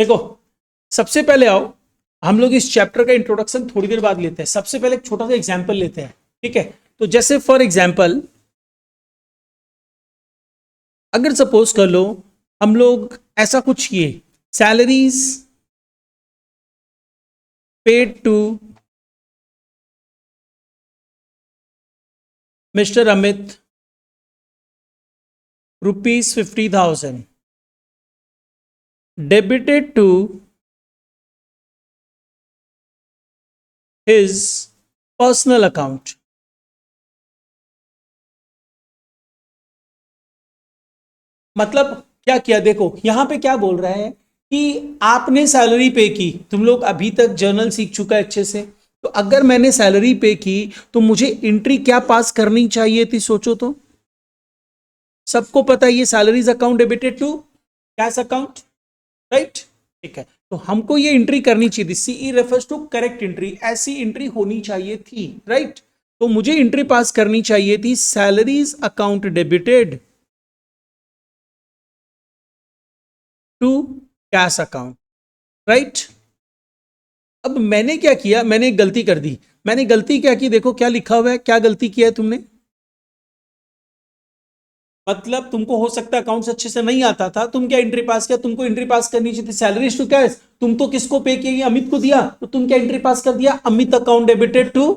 देखो सबसे पहले आओ हम लोग इस चैप्टर का इंट्रोडक्शन थोड़ी देर बाद लेते हैं। सबसे पहले एक छोटा सा एग्जांपल लेते हैं, ठीक है। तो जैसे फॉर एग्जांपल अगर सपोज कर लो हम लोग ऐसा कुछ किए, salaries paid to mister Amit ₹50,000 debited to his personal account। मतलब क्या किया, देखो यहां पे क्या बोल रहा है कि आपने सैलरी पे की, तुम लोग अभी तक जर्नल सीख चुका है अच्छे से। तो अगर मैंने सैलरी पे की तो मुझे एंट्री क्या पास करनी चाहिए थी, सोचो तो। सबको पता है ये salaries account debited to cash account, right. ठीक है, तो हमको ये एंट्री करनी चाहिए थी, CE refers to correct entry, ऐसी एंट्री होनी चाहिए थी, राइट। तो मुझे एंट्री पास करनी चाहिए थी salaries account debited to cash account, right. अब मैंने क्या किया, मैंने एक गलती कर दी। मैंने गलती क्या की, देखो क्या लिखा हुआ है, क्या गलती किया है तुमने। मतलब तुमको हो सकता है अकाउंट्स अच्छे से नहीं आता था, तुम क्या एंट्री पास किया, तुमको एंट्री पास करनी चाहिए थी सैलरीज टू कैश। तुम तो किसको पे किया, अमित को दिया, तो तुम क्या एंट्री पास कर दिया, Amit account debited to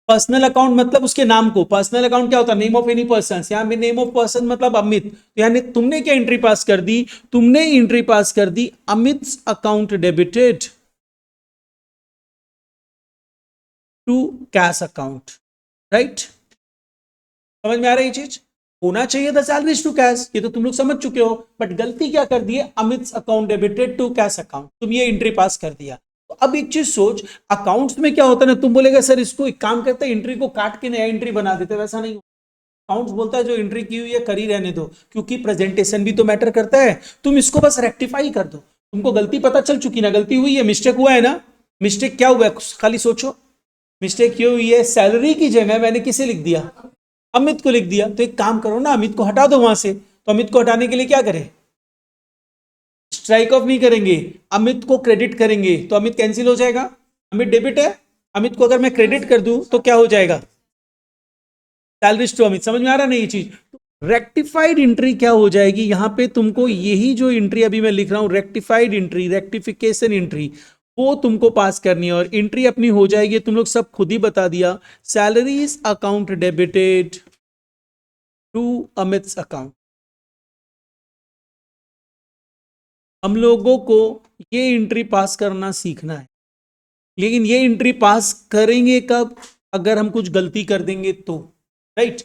personal account, मतलब उसके नाम को। पर्सनल अकाउंट क्या होता है, नेम ऑफ एनी पर्सन, यहाँ में नेम ऑफ पर्सन मतलब अमित। तो यानी तुमने क्या एंट्री पास कर दी, तुमने एंट्री पास कर दी Amit account debited to cash account, right. समझ में आ रही है चीज। होना चाहिए था सैलरीज टू कैश, ये तो तुम लोग समझ चुके हो, बट गलती क्या कर दी है, Amit account debited to cash account, तुम ये एंट्री पास कर दिया। तो अब एक चीज सोच, अकाउंट्स में क्या होता है ना, तुम बोलेगा सर इसको एक काम करते हैं एंट्री को काट के नया एंट्री बना देते, वैसा नहीं। अकाउंट्स बोलता है जो एंट्री की हुई है कर ही रहने दो, क्योंकि प्रेजेंटेशन भी तो मैटर करता है। तुम इसको बस रेक्टिफाई कर दो, तुमको गलती पता चल चुकी ना, गलती हुई है, मिस्टेक हुआ है ना। मिस्टेक क्या हुआ है, खाली सोचो। मिस्टेक ये हुई है, सैलरी की जगह मैंने किसे लिख दिया, अमित को लिख दिया। तो एक काम करो ना, अमित को हटा दो वहां से। तो अमित को हटाने के लिए क्या करें, स्ट्राइक ऑफ नहीं करेंगे, अमित को क्रेडिट करेंगे, तो अमित कैंसिल हो जाएगा। अमित डेबिट है, अमित को अगर मैं क्रेडिट कर दूं तो क्या हो जाएगा, सैलरीज टू अमित। समझ में आ रहा नहीं ये चीज। रेक्टिफाइड एंट्री क्या हो जाएगी यहां पे, तुमको यही जो एंट्री अभी मैं लिख रहा हूं, रेक्टिफाइड एंट्री, रेक्टिफिकेशन एंट्री, वो तुमको पास करनी है और एंट्री अपनी हो जाएगी। तुम लोग सब खुद ही बता दिया, salaries account debited to Amit account. हम लोगों को ये एंट्री पास करना सीखना है, लेकिन ये एंट्री पास करेंगे कब, अगर हम कुछ गलती कर देंगे तो, राइट।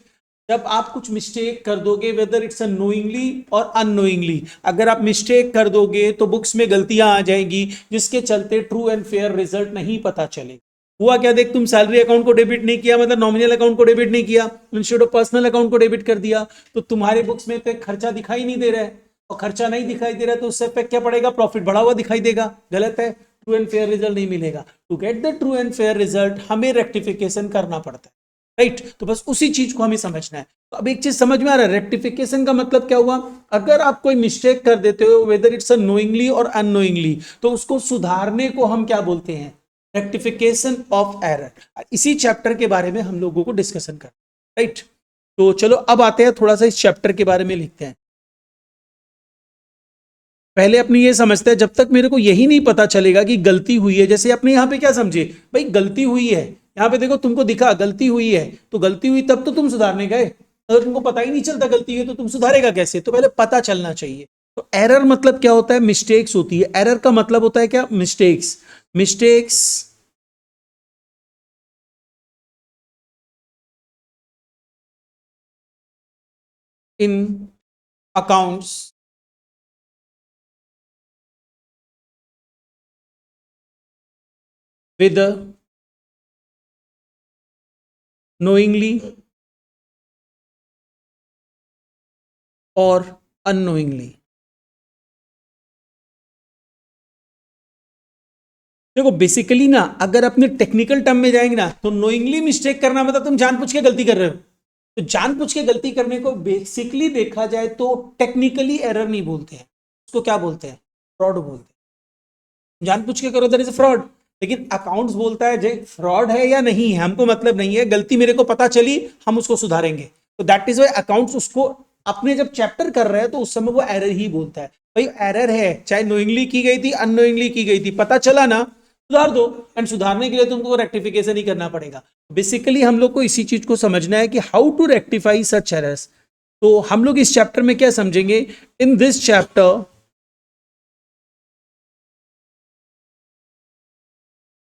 जब आप कुछ मिस्टेक कर दोगे, वेदर इट्स नोइंगली और अननोइंगली, अगर आप मिस्टेक कर दोगे तो बुक्स में गलतियां आ जाएंगी, जिसके चलते ट्रू एंड फेयर रिजल्ट नहीं पता चलेगा। हुआ क्या, देख तुम सैलरी अकाउंट को डेबिट नहीं किया, मतलब नॉमिनल अकाउंट को डेबिट नहीं किया, इंस्टेड ऑफ पर्सनल अकाउंट को डेबिट कर दिया, तो तुम्हारे बुक्स में तो खर्चा दिखाई नहीं दे रहा है, और खर्चा नहीं दिखाई दे रहा है तो उससे पे क्या पड़ेगा, प्रॉफिट बढ़ा हुआ दिखाई देगा। गलत है, ट्रू एंड फेयर रिजल्ट नहीं मिलेगा। To get the true and fair result हमें रेक्टिफिकेशन करना पड़ता है, राइट। तो बस उसी चीज को हमें समझना है। तो अब एक चीज समझ में आ रहा है, रेक्टिफिकेशन का मतलब क्या हुआ, अगर आप कोई मिस्टेक कर देते हो, वेदर इट्स नोइंगली और अननोइंगली, तो उसको सुधारने को हम क्या बोलते हैं, रेक्टिफिकेशन ऑफ एरर। इसी चैप्टर के बारे में हम लोगों को डिस्कशन कर, राइट। तो चलो अब आते हैं थोड़ा सा इस चैप्टर के बारे में लिखते हैं। पहले अपनी ये समझते हैं, जब तक मेरे को यही नहीं पता चलेगा कि गलती हुई है, जैसे अपने यहाँ पे क्या समझे, भाई गलती हुई है, यहाँ पे देखो तुमको दिखा गलती हुई है, तो गलती हुई तब तो तुम सुधारने गए। अगर तुमको पता ही नहीं चलता गलती है तो तुम सुधारेगा कैसे, तो पहले पता चलना चाहिए। तो एरर मतलब क्या होता है, मिस्टेक्स होती है। एरर का मतलब होता है क्या, mistakes. Mistakes in accounts with knowingly और unknowingly। देखो बेसिकली ना, अगर अपने टेक्निकल टर्म में जाएंगे ना, तो नोइंगली मिस्टेक करना मतलब तुम जानबूझ के गलती कर रहे हो। तो जानबूझ के गलती करने को बेसिकली देखा जाए तो टेक्निकली एरर नहीं बोलते हैं, उसको क्या बोलते हैं, फ्रॉड बोलते हैं। जानबूझ के करो दैट इज फ्रॉड। लेकिन अकाउंट्स बोलता है जे फ्रॉड है या नहीं है हमको मतलब नहीं है, गलती मेरे को पता चली हम उसको सुधारेंगे। तो दैट इज वाई अकाउंट्स उसको अपने जब चैप्टर कर रहे हैं तो उस समय वो एरर ही बोलता है। भाई एरर है, चाहे नोइंगली की गई थी अननोइंगली की गई थी, पता चला ना सुधार दो। एंड सुधारने के लिए तुमको रेक्टिफिकेशन ही करना पड़ेगा। बेसिकली हम लोग को इसी चीज को समझना है कि how to rectify such errors. तो हम लोग इस चैप्टर में क्या समझेंगे, in this chapter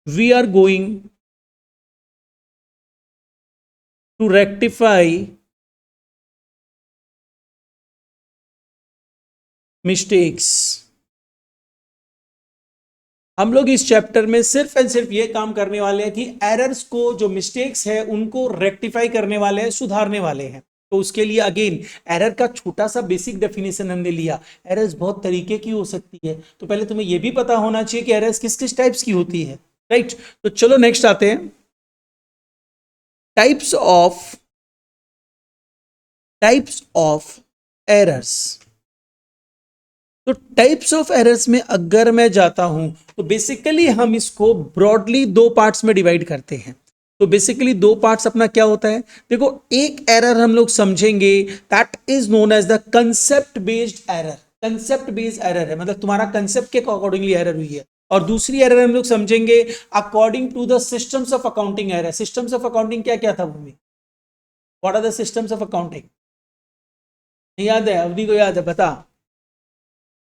we are going to rectify mistakes। हम लोग इस चैप्टर में सिर्फ एंड सिर्फ ये काम करने वाले हैं कि एरर्स को, जो मिस्टेक्स है उनको रेक्टिफाई करने वाले हैं, सुधारने वाले हैं। तो उसके लिए अगेन एरर का छोटा सा बेसिक डेफिनेशन हमने लिया। एरर्स बहुत तरीके की हो सकती है, तो पहले तुम्हें यह भी पता होना चाहिए कि एरर्स किस किस टाइप्स की होती है, राइट। तो चलो नेक्स्ट आते हैं, टाइप्स ऑफ एरर्स। तो टाइप्स ऑफ एरर्स में अगर मैं जाता हूं तो बेसिकली हम इसको ब्रॉडली दो पार्ट्स में डिवाइड करते हैं। तो बेसिकली दो पार्ट्स अपना क्या होता है, देखो एक एरर हम लोग समझेंगे that is known as the concept based error. Concept based error है मतलब तुम्हारा कंसेप्ट के अकॉर्डिंगली एरर हुई है। और दूसरी एरर हम लोग समझेंगे according to the systems of accounting error. Systems of accounting क्या क्या था Bhumi, what are the systems of accounting? याद है, अवधि को याद है, बता।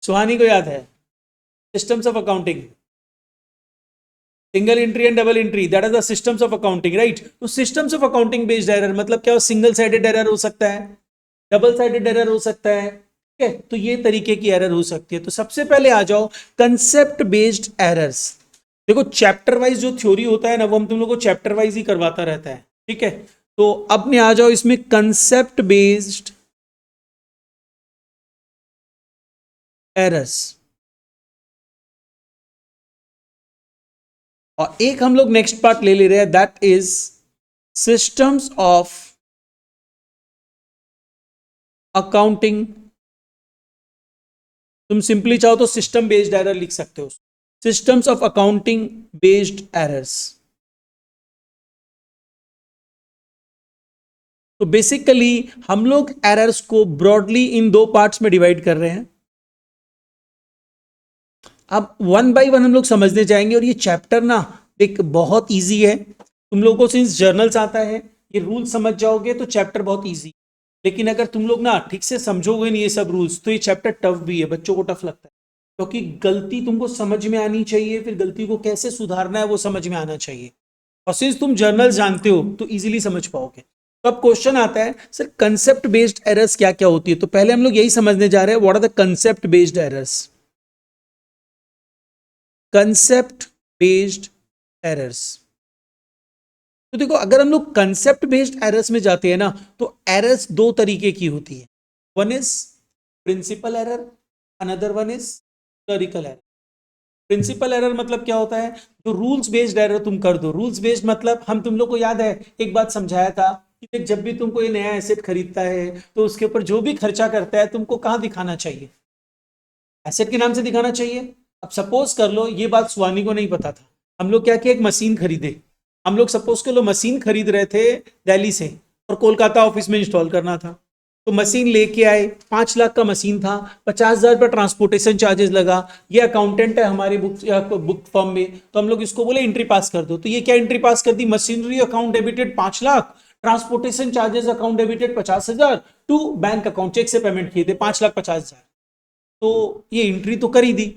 सुहानी को याद है? Systems of accounting, single entry and double entry, that is the systems of accounting, right. तो systems of accounting based error मतलब क्या, सिंगल साइडेड एरर हो सकता है, डबल साइडेड एरर हो सकता है, ठीक है। तो ये तरीके की एरर हो सकती है। तो सबसे पहले आ जाओ कंसेप्ट बेस्ड एरर्स। देखो चैप्टर वाइज जो थ्योरी होता है ना, वो हम तुम लोग को चैप्टर वाइज ही करवाता रहता है, ठीक है। तो अपने आ जाओ इसमें कंसेप्ट बेस्ड एरर्स। और एक हम लोग नेक्स्ट पार्ट ले रहे हैं that is systems of accounting. तुम सिंपली चाहो तो सिस्टम बेस्ड एरर लिख सकते हो, systems of accounting based errors. तो बेसिकली हम लोग एरर्स को ब्रॉडली इन दो पार्ट्स में डिवाइड कर रहे हैं। अब वन बाय वन हम लोग समझने जाएंगे। और ये चैप्टर ना एक बहुत इजी है, तुम लोगों को सिंस जर्नल्स आता है, ये रूल समझ जाओगे तो चैप्टर बहुत इजी। लेकिन अगर तुम लोग ना ठीक से समझोगे नहीं ये सब रूल्स तो ये चैप्टर टफ भी है, बच्चों को टफ लगता है। क्योंकि गलती तुमको समझ में आनी चाहिए, फिर गलती को कैसे सुधारना है वो समझ में आना चाहिए। और सिंस तुम जर्नल जानते हो तो इजीली समझ पाओगे। तो अब क्वेश्चन आता है सर कंसेप्ट बेस्ड एरर्स क्या क्या होती है। तो पहले हम लोग यही समझने जा रहे हैं, what are the concept based errors. Concept based errors. तो देखो अगर हम लोग कंसेप्ट बेस्ड एरर्स में जाते हैं ना, तो एरर्स दो तरीके की होती है। One is principle error, another one is clerical error. Principle error मतलब क्या होता है, जो रूल्स बेस्ड एरर तुम कर दो। रूल्स बेस्ड मतलब हम तुम लोग को याद है एक बात समझाया था कि जब भी तुम कोई नया एसेट खरीदता है तो उसके ऊपर जो भी खर्चा करता है तुमको कहां दिखाना चाहिए, एसेट के नाम से दिखाना चाहिए। अब सपोज कर लो ये बात सुहानी को नहीं पता था, हम लोग क्या किया, एक मशीन खरीदे। हम लोग सपोज कर लो मशीन खरीद रहे थे दिल्ली से और कोलकाता ऑफिस में इंस्टॉल करना था। तो मशीन लेके आए, 5 लाख का मशीन था, 50,000 रुपये ट्रांसपोर्टेशन चार्जेस लगा। ये अकाउंटेंट है हमारे बुक फर्म में, तो हम लोग इसको बोले एंट्री पास कर दो। तो ये क्या एंट्री पास कर दी, machinery account debited 5 lakh, transportation charges account debited 50,000, to bank account cheque से पेमेंट किए थे 5,50,000। तो ये एंट्री तो कर ही दी।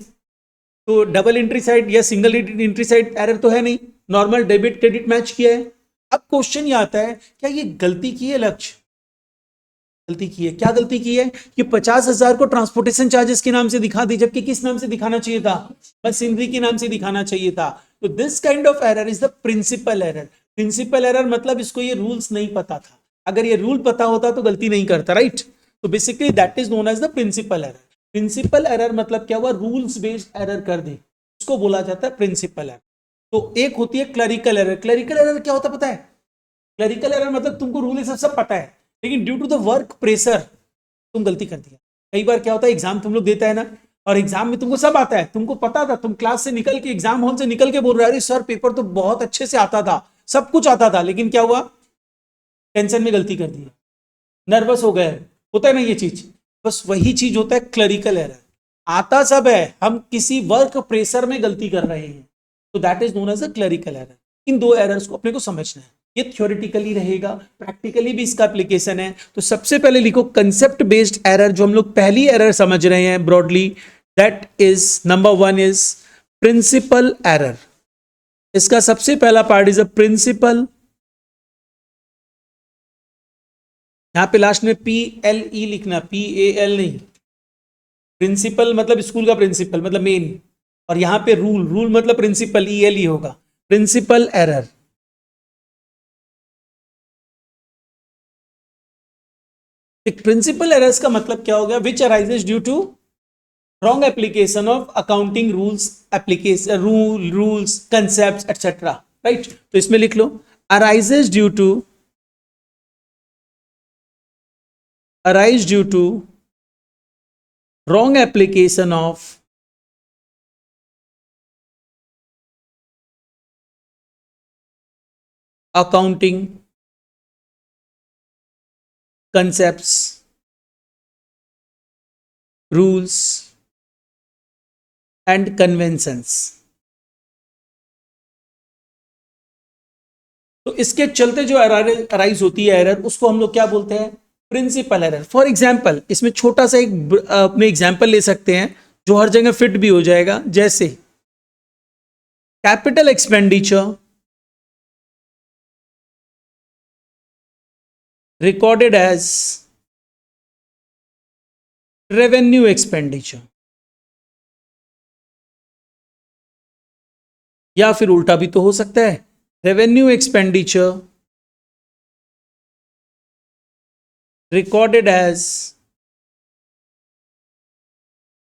तो डबल एंट्री साइड या सिंगल एंट्री साइड एरर तो है नहीं, नॉर्मल डेबिट क्रेडिट मैच किया है। अब क्वेश्चन ये आता है क्या ये गलती की है लक्ष्य, गलती की है, क्या गलती की है कि 50,000 को ट्रांसपोर्टेशन चार्जेस के नाम से दिखा दी, जबकि किस नाम से दिखाना चाहिए था, मशीनरी के नाम से दिखाना चाहिए था। तो this kind of error is the principle error. Principle error मतलब इसको ये रूल्स नहीं पता था, अगर ये रूल पता होता तो गलती नहीं करता, राइट। तो basically that is known as the principle error. Principle error मतलब क्या हुआ, रूल्स बेस्ड एरर कर दे, उसको बोला जाता है प्रिंसिपल एरर। तो एक होती है क्लरिकल एरर। क्लरिकल एरर क्या होता है पता है, क्लरिकल एरर मतलब तुमको रूल ये सब पता है, लेकिन due to the work pressure तुम गलती कर दिया। कई बार क्या होता है एग्जाम तुम लोग देता है ना, और एग्जाम में तुमको सब आता है, तुमको पता था, तुम क्लास से निकल के एग्जाम हॉल से निकल के बोल रहे अरे सर पेपर तो बहुत अच्छे से आता था, सब कुछ आता था, लेकिन क्या हुआ, टेंशन में गलती कर दी, नर्वस हो गए, होता है ना ये चीज। बस वही चीज होता है क्लरिकल एरर, आता सब है, हम किसी वर्क प्रेशर में गलती कर रहे हैं, तो that is known as a clerical error. इन दो एरर्स को अपने को समझना है, ये थ्योरेटिकली रहेगा, प्रैक्टिकली भी इसका एप्लीकेशन है। तो सबसे पहले लिखो कंसेप्ट बेस्ड एरर, जो हम लोग पहली एरर समझ रहे हैं broadly, that is number 1 is principle error. इसका सबसे पहला पार्ट इज अ प्रिंसिपल, यहां पे लास्ट में PLE लिखना, PAL नहीं, प्रिंसिपल मतलब स्कूल का प्रिंसिपल मतलब मेन, और यहां पे रूल, रूल मतलब प्रिंसिपल, ELE होगा, प्रिंसिपल एरर। एक प्रिंसिपल एरर्स का मतलब क्या हो गया, which arises due to wrong application of accounting rules, application rules concept etcetera, right. तो इसमें लिख लो arises due to, arise due to wrong application of accounting concepts, rules and conventions। तो इसके चलते जो अराइज होती है एरर, उसको हम लोग क्या बोलते हैं, प्रिंसिपल एरर। फॉर एग्जाम्पल, इसमें छोटा सा एक अपने एग्जाम्पल ले सकते हैं जो हर जगह फिट भी हो जाएगा, जैसे capital expenditure recorded as revenue expenditure, या फिर उल्टा भी तो हो सकता है, revenue expenditure recorded as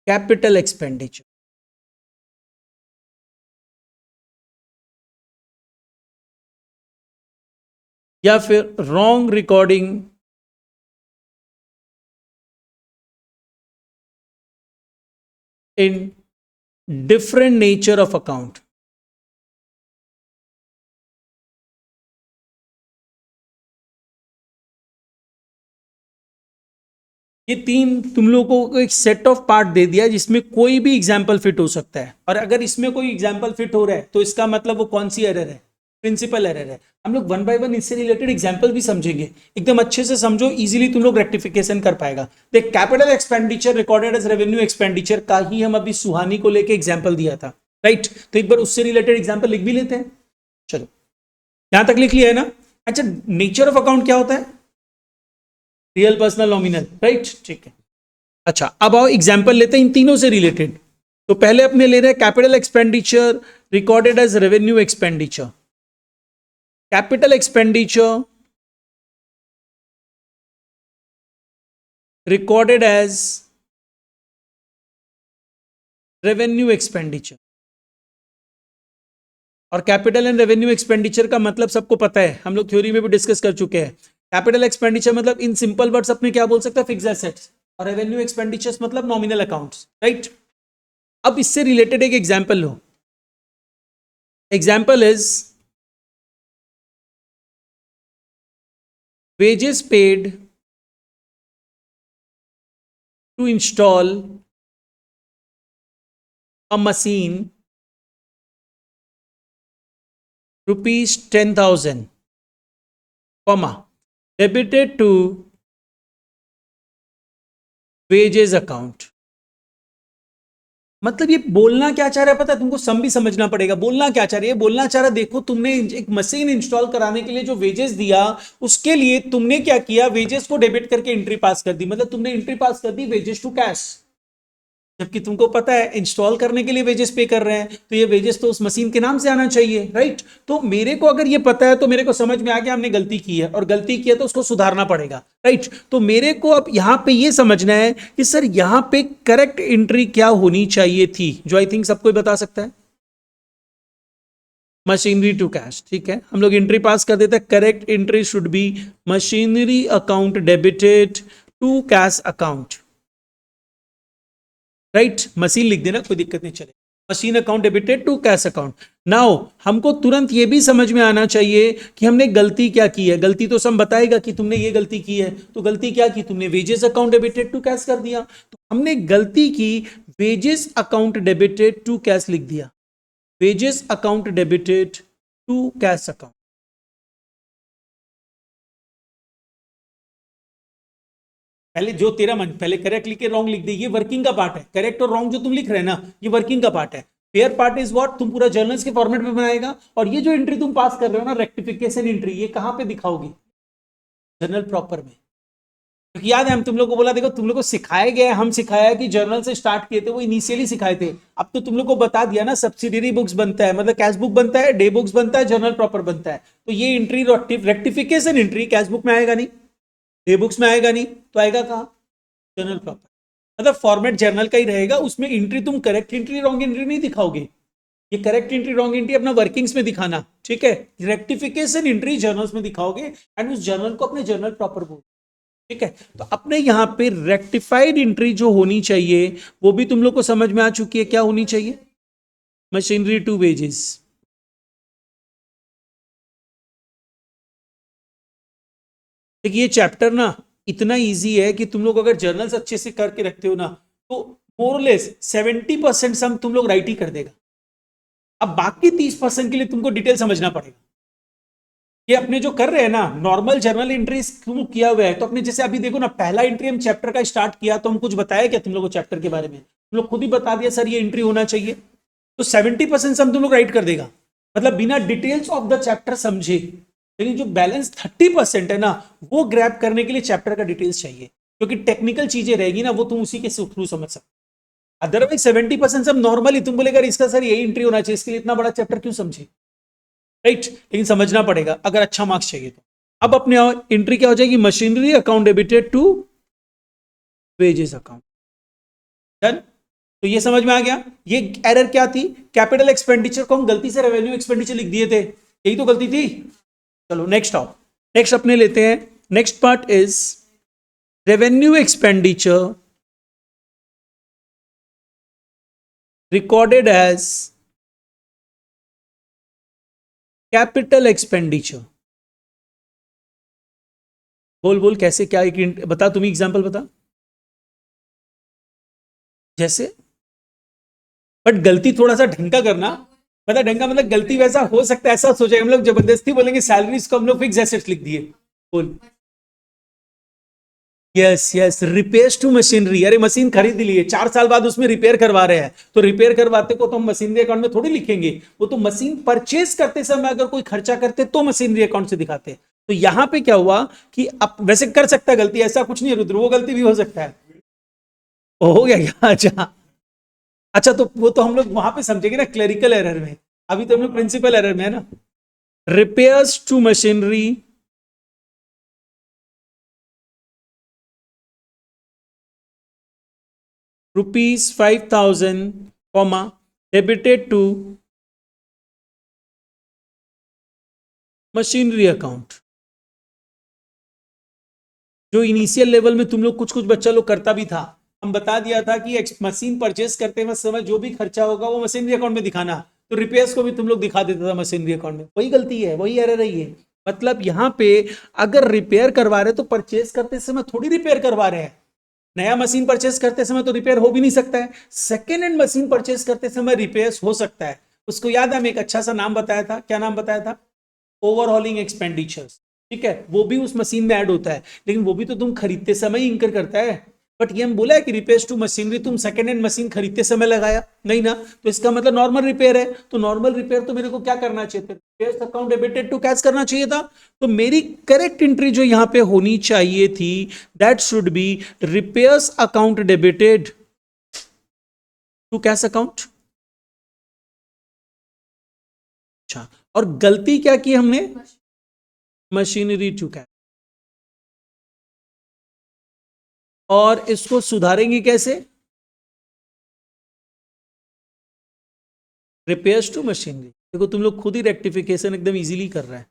capital expenditure। या फिर wrong recording in different nature of account. ये तीन तुम लोगों को एक सेट ऑफ पार्ट दे दिया जिसमें कोई भी एग्जाम्पल फिट हो सकता है, और अगर इसमें कोई एग्जाम्पल फिट हो रहा है तो इसका मतलब वो कौन सी एरर है, प्रिंसिपल एरर है। हम लोग वन बाय वन इससे रिलेटेड एग्जाम्पल भी समझेंगे, एकदम अच्छे से समझो, इजीली तुम लोग रेक्टिफिकेशन कर पाएगा। देख capital expenditure recorded as revenue expenditure का ही हम अभी सुहानी को लेके एग्जाम्पल दिया था, राइट। तो एक बार उससे रिलेटेड एग्जाम्पल लिख भी लेते हैं, चलो यहां तक लिख लिया है ना। अच्छा, नेचर ऑफ अकाउंट क्या होता है, रियल पर्सनल नॉमिनल, राइट, ठीक है। अच्छा, अब आओ एग्जाम्पल लेते हैं इन तीनों से रिलेटेड। तो पहले अपने ले रहे हैं capital expenditure recorded as revenue expenditure. Capital expenditure recorded as revenue expenditure. और कैपिटल एंड रेवेन्यू एक्सपेंडिचर का मतलब सबको पता है, हम लोग थ्योरी में भी डिस्कस कर चुके हैं। कैपिटल एक्सपेंडिचर मतलब इन सिंपल वर्ड्स अपने क्या बोल सकते हैं, फिक्स्ड एसेट्स, और रेवेन्यू एक्सपेंडिचर्स मतलब नॉमिनल अकाउंट्स, राइट। अब इससे रिलेटेड एक example low, example is wages paid to install a machine rupees 10,000, comma debited to wages account। मतलब ये बोलना क्या चाह रहा है पता है तुमको, सम भी समझना पड़ेगा। बोलना क्या चाह रही है, बोलना चाह रहा है देखो तुमने एक मशीन इंस्टॉल कराने के लिए जो वेजेस दिया, उसके लिए तुमने क्या किया, वेजेस को डेबिट करके एंट्री पास कर दी, मतलब तुमने एंट्री पास कर दी वेजेस टू कैश, जबकि तुमको पता है इंस्टॉल करने के लिए वेजेस पे कर रहे हैं, तो ये वेजेस तो उस मशीन के नाम से आना चाहिए, राइट। तो मेरे को अगर ये पता है तो मेरे को समझ में आ गया हमने गलती की है, और गलती की है तो उसको सुधारना पड़ेगा, राइट। तो मेरे को अब यहां पे ये समझना है कि सर यहां पे करेक्ट एंट्री क्या होनी चाहिए थी, जो आई थिंक सबको बता सकता है, मशीनरी टू कैश, ठीक है। हम लोग एंट्री पास कर देते हैं, correct entry should be machinery account debited to cash account. Right, machine लिख देना, कोई दिक्कत नहीं चले। Machine account debited to cash account. Now हमको तुरंत ये भी समझ में आना चाहिए कि हमने गलती क्या की है। गलती तो सम बताएगा कि तुमने ये गलती की है, तो गलती क्या की तुमने, wages account debited to cash कर दिया। तो हमने गलती की, wages account debited to cash लिख दिया, wages account debited to cash account. पहले जो तेरा मन, पहले करेक्ट लिख के रॉन्ग लिख दे, ये वर्किंग का पार्ट है। करेक्ट और रॉन्ग जो तुम लिख रहे हैं ना, ये वर्किंग का पार्ट है। फेयर पार्ट इज व्हाट, तुम पूरा जर्नल्स के फॉर्मेट में बनाएगा। और ये जो एंट्री तुम पास कर रहे हो ना, रेक्टिफिकेशन एंट्री, ये कहां पे दिखाओगी, जर्नल प्रॉपर में। क्योंकि याद है हम तुम लोग को बोला, देखो तुम लोग को सिखाए गए, हम सिखाया कि जर्नल से स्टार्ट किए थे, वो इनिशियली सिखाए थे। अब तो तुम लोग को बता दिया ना, सब्सिडरी बुक्स बनता है, मतलब कैश बुक बनता है, डे बुक्स बनता है, जर्नल प्रॉपर बनता है। तो ये entry rectification entry cash book में आएगा नहीं, डे बुक्स में आएगा नहीं, तो आएगा कहां, जर्नल प्रॉपर। मतलब फॉर्मेट जर्नल का ही रहेगा, उसमें एंट्री तुम करेक्ट एंट्री रॉन्ग एंट्री नहीं दिखाओगे। ये करेक्ट एंट्री रॉन्ग एंट्री अपना वर्किंग्स में दिखाना, ठीक है। रेक्टिफिकेशन एंट्री जर्नल्स में दिखाओगे, एंड उस जर्नल को अपने जर्नल प्रॉपर बोल, ठीक है। तो अपने यहां पे रेक्टिफाइड एंट्री जो होनी चाहिए वो भी तुम लोग को समझ में आ चुकी है, क्या होनी चाहिए, मशीनरी टू वेजेस। देखिए ये चैप्टर ना इतना इजी है कि तुम लोग अगर जर्नल्स अच्छे से करके रखते हो ना, तो मोरलेस 70% सम तुम लोग राइट ही कर देगा। अब बाकी 30% के लिए तुमको डिटेल समझना पड़ेगा। ये अपने जो कर रहे हैं ना, नॉर्मल जर्नल एंट्रीज तुम किया हुआ है, तो अपने जैसे अभी देखो ना, पहला एंट्री हम चैप्टर का स्टार्ट किया तो हम कुछ बताया क्या तुम लोग को चैप्टर के बारे में, तुम लोग खुद ही बता दिया सर ये एंट्री होना चाहिए। तो 70% सम तुम लोग राइट कर देगा, मतलब बिना डिटेल्स ऑफ द चैप्टर समझे। लेकिन जो बैलेंस 30% है ना, वो ग्रैब करने के लिए चैप्टर का डिटेल्स चाहिए, क्योंकि टेक्निकल चीजें रहेगी ना, वो तुम उसी के थ्रू समझ सकते। अदरवाइज 70% सब नॉर्मली तुम बोलेगा इसका सर यही एंट्री होना चाहिए, इसके लिए इतना बड़ा चैप्टर क्यों समझे, राइट। लेकिन समझना पड़ेगा अगर अच्छा मार्क्स चाहिए तो। अब अपने एंट्री क्या हो जाएगी, machinery account debited to wages account, done. तो ये समझ में आ गया। ये एरर क्या थी, कैपिटल एक्सपेंडिचर को हम गलती से रेवेन्यू एक्सपेंडिचर लिख दिए थे, यही तो गलती थी। चलो नेक्स्ट आओ, नेक्स्ट अपने लेते हैं, next part is revenue expenditure recorded as capital expenditure. बोल बोल कैसे, क्या एक बता, तुम्हें एग्जांपल बता जैसे। बट गलती थोड़ा सा ढंग का करना, मतलब ढंग का मतलब गलती वैसा हो सकता है, ऐसा सोचे हम लोग जबरदस्ती बोलेंगे सैलरीज को हम लोग फिक्स एसेट्स लिख दिए। बोल, yes yes, repairs to machinery. अरे मशीन खरीद ली है, 4 साल बाद उसमें रिपेयर करवा रहे हैं, तो रिपेयर करवाते को तो हम मशीनरी अकाउंट में थोड़ी लिखेंगे, वो तो मशीन परचेज करते समय अगर कोई खर्चा करते तो मशीनरी अकाउंट से दिखाते। तो यहां पे क्या हुआ कि अब वैसे कर सकता है गलती, ऐसा कुछ नहीं है रुद्र, वो गलती भी हो सकता है। हो गया क्या, अच्छा। अच्छा तो वो तो हम लोग वहां पे समझेंगे ना क्लरिकल एरर में, अभी तो हम लोग प्रिंसिपल एरर में है ना। Repairs to machinery ₹5,000 comma debited to machinery account. जो इनिशियल लेवल में तुम लोग कुछ कुछ बच्चा लोग करता भी था, हम बता दिया था कि मशीन परचेस करते वक्त समय जो भी खर्चा होगा वो मशीनरी अकाउंट में दिखाना, तो रिपेयर्स को भी तुम लोग दिखा देता था मशीनरी अकाउंट में। वही गलती है, वही एरर है ये। मतलब यहाँ पे अगर रिपेयर करवा रहे तो परचेस करते समय थोड़ी रिपेयर करवा रहे हैं। नया मशीन परचेस करते समय तो रिपेयर हो भी नहीं सकता है, सेकेंड हैंड मशीन परचेस करते समय रिपेयर हो सकता है। उसको याद है, हमें एक अच्छा सा नाम बताया था, क्या नाम बताया था, ओवरहॉलिंग एक्सपेंडिचर्स, ठीक है। वो भी उस मशीन में ऐड होता है, लेकिन वो भी तो तुम खरीदते समय ही इंकर करता है। बट ये हम बोला है कि रिपेयर्स टू मशीनरी तुम सेकेंड हैंड मशीन खरीदते समय लगाया नहीं ना, तो इसका मतलब नॉर्मल रिपेयर है। तो नॉर्मल रिपेयर तो मेरे को क्या करना चाहिए था, repairs account debited to cash करना चाहिए था। तो मेरी करेक्ट एंट्री जो यहां पे होनी चाहिए थी, that should be repairs account debited to cash account. अच्छा, और गलती क्या की हमने, मशीनरी टू कैश। और इसको सुधारेंगे कैसे, रिपेयर्स टू मशीनरी। देखो तुम लोग खुद ही रेक्टिफिकेशन एकदम इजीली कर रहा है,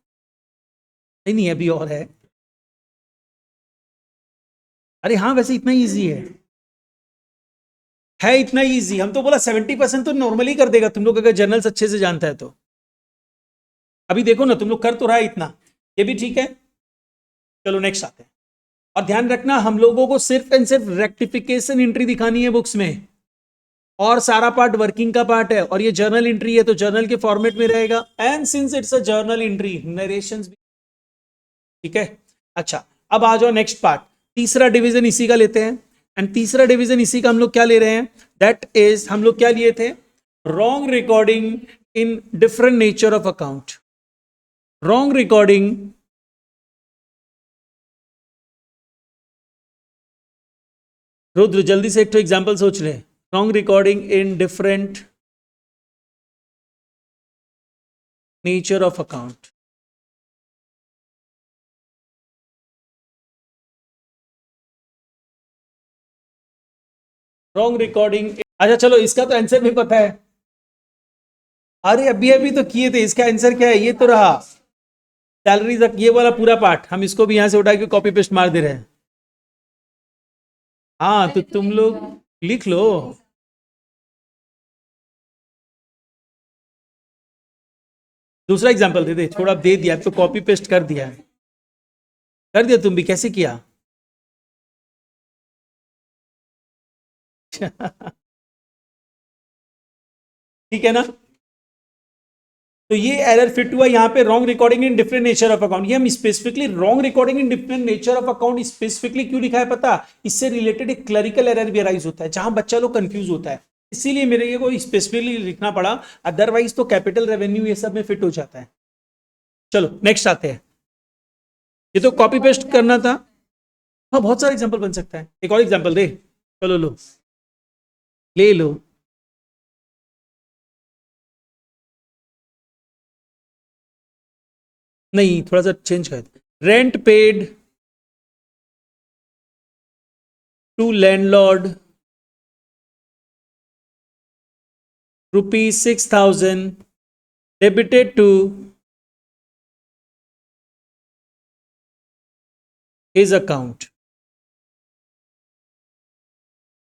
नहीं नहीं अभी और है। अरे हाँ वैसे इतना इजी है, है इतना इजी, हम तो बोला 70% तो नॉर्मली कर देगा तुम लोग अगर जर्नल्स अच्छे से जानता है तो। अभी देखो ना तुम लोग कर तो रहा है इतना, ये भी ठीक है। चलो नेक्स्ट आते हैं। और ध्यान रखना हम लोगों को सिर्फ एंड सिर्फ रेक्टिफिकेशन एंट्री दिखानी है बुक्स में, और सारा पार्ट वर्किंग का पार्ट है, और ये जर्नल एंट्री है तो जर्नल के फॉर्मेट में रहेगा। And since it's a journal entry, narrations भी ठीक है। अच्छा अब आ जाओ नेक्स्ट पार्ट, तीसरा डिवीजन इसी का लेते हैं। एंड तीसरा डिवीजन इसी का हम लोग क्या ले रहे हैं, दैट इज हम लोग क्या लिए थे, wrong recording in different nature of account. Wrong recording Rudra जल्दी से एक तो एग्जाम्पल सोच ले। Wrong recording in different nature of account. Wrong recording, अच्छा चलो इसका तो आंसर भी पता है। अरे अभी अभी तो किए थे, इसका आंसर क्या है, ये तो रहा सैलरी तक, ये वाला पूरा पार्ट। हम इसको भी यहां से उठा के कॉपी पेस्ट मार दे रहे हैं। हाँ तो तुम लोग लिख लो। दूसरा एग्जांपल दे दे, थोड़ा दे दिया तो कॉपी पेस्ट कर दिया, कर दिया तुम भी, कैसे किया? ठीक है ना। तो ये एरर फिट हुआ यहाँ पे, wrong recording in different nature of account. ये हम specifically wrong recording in different nature of account specifically क्यों लिखा है पता, इससे रिलेटेड एक क्लरिकल एरर भी अराइज होता है जहां बच्चा लोग कंफ्यूज होता है, इसीलिए मेरे ये को स्पेसिफिकली लिखना पड़ा, अदरवाइज तो कैपिटल रेवेन्यू ये सब में फिट हो जाता है। चलो नेक्स्ट आते हैं, ये तो कॉपी पेस्ट करना था। हाँ बहुत सारा एग्जाम्पल बन सकता है, एक और एग्जाम्पल दे। चलो लो, ले लो। नहीं थोड़ा सा चेंज कर, rent paid to landlord ₹6,000 debited to his account।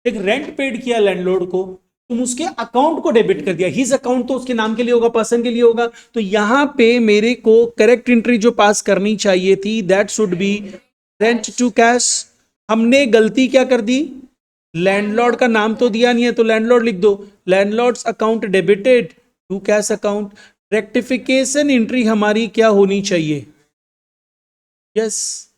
एक रेंट पेड किया लैंडलॉर्ड को, तुम उसके अकाउंट को डेबिट कर दिया, हिज अकाउंट तो उसके नाम के लिए होगा, पर्सन के लिए होगा, तो यहां पे मेरे को करेक्ट एंट्री जो पास करनी चाहिए थी that should be rent to cash. हमने गलती क्या कर दी, लैंडलॉर्ड का नाम तो दिया नहीं है तो लैंडलॉर्ड लिख दो, landlord's account debited to cash account. Rectification entry हमारी क्या होनी चाहिए, यस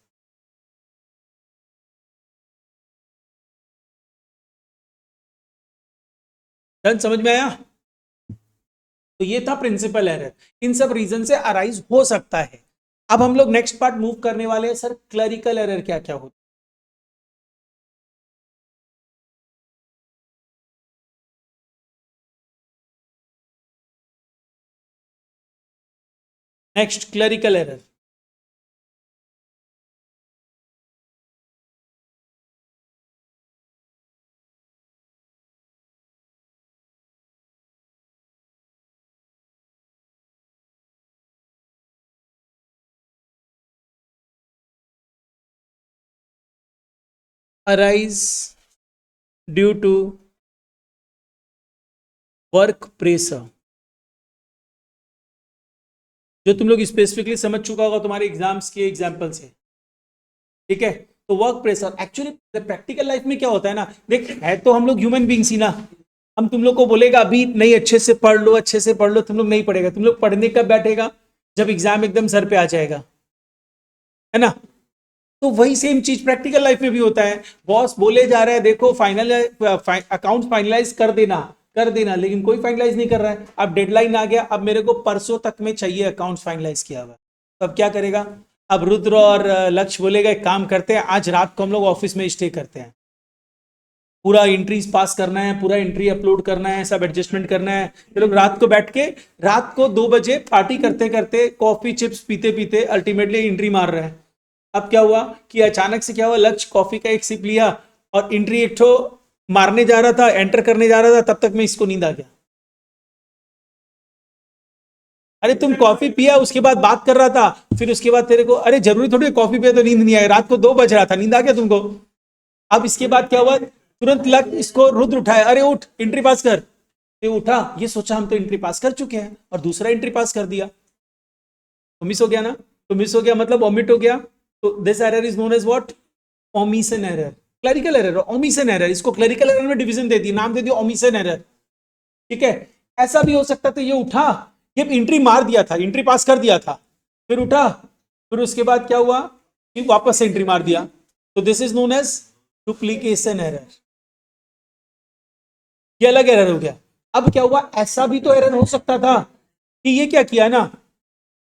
डन, समझ में आया। तो ये था प्रिंसिपल एरर, इन सब रीजन से अराइज हो सकता है। अब हम लोग नेक्स्ट पार्ट मूव करने वाले हैं, सर क्लरिकल एरर क्या क्या होता है। Next clerical error, arise due to work pressure, जो तुम लोग स्पेसिफिकली समझ चुका होगा तुम्हारे एग्जाम्स के एग्जाम्पल से, ठीक है। तो work pressure actually practical life में क्या होता है ना, देख है तो हम लोग ह्यूमन बींग्स ही ना, हम तुम लोग को बोलेगा अभी नहीं अच्छे से पढ़ लो, अच्छे से पढ़ लो, तुम लोग नहीं पढ़ेगा, तुम लोग पढ़ने कब बैठेगा, जब एग्जाम एकदम सर पे आ जाएगा, है ना। तो वही सेम चीज प्रैक्टिकल लाइफ में भी होता है, बॉस बोले जा रहा है देखो फाइनल अकाउंट फाइनलाइज कर देना, कर देना, लेकिन कोई फाइनलाइज नहीं कर रहा है। अब डेडलाइन आ गया, अब मेरे को परसों तक में चाहिए अकाउंट फाइनलाइज किया हुआ, तो अब क्या करेगा, अब रुद्र और लक्ष्य बोलेगा एक काम करते हैं, आज रात को हम लोग ऑफिस में स्टे करते हैं, पूरा एंट्रीज पास करना है, पूरा एंट्री अपलोड करना है, सब एडजस्टमेंट करना है। ये लोग रात को बैठ के रात को 2 बजे पार्टी करते करते कॉफी चिप्स पीते पीते अल्टीमेटली एंट्री मार रहे हैं। अब क्या हुआ कि अचानक से क्या हुआ, लक्ष्य कॉफी का एक सिप लिया और एंट्री एक ठो मारने जा रहा था, एंटर करने जा रहा था, तब तक में इसको नींद आ गया। अरे तुम कॉफी पिया उसके बाद बात कर रहा था, फिर उसके बाद तेरे को अरे जरूरी थोड़ी कॉफी पिया तो नींद नहीं आई, रात को 2 बज रहा था, नींद आ गया तुमको। अब इसके बाद क्या हुआ, तुरंत लग इसको रुद्र उठाया, अरे उठ एंट्री पास कर, ये उठा, ये सोचा हम तो एंट्री पास कर चुके हैं और दूसरा एंट्री पास कर दिया, तो मिस हो गया ना, तो मिस हो गया मतलब ओमिट हो गया, तो this error is known as what, omission error, clerical error, omission error, इसको क्लरिकल एरर में डिवीजन दे दी, नाम दे दिया ओमिशन एरर, ठीक है। ऐसा भी हो सकता था, ये उठा, ये एंट्री मार दिया था, एंट्री पास कर दिया था, फिर उठा, फिर उसके बाद क्या हुआ कि वापस से एंट्री मार दिया, तो this is known as duplication error, ये अलग एरर हो गया। अब क्या हुआ, ऐसा भी तो एरर हो सकता था कि ये क्या किया ना,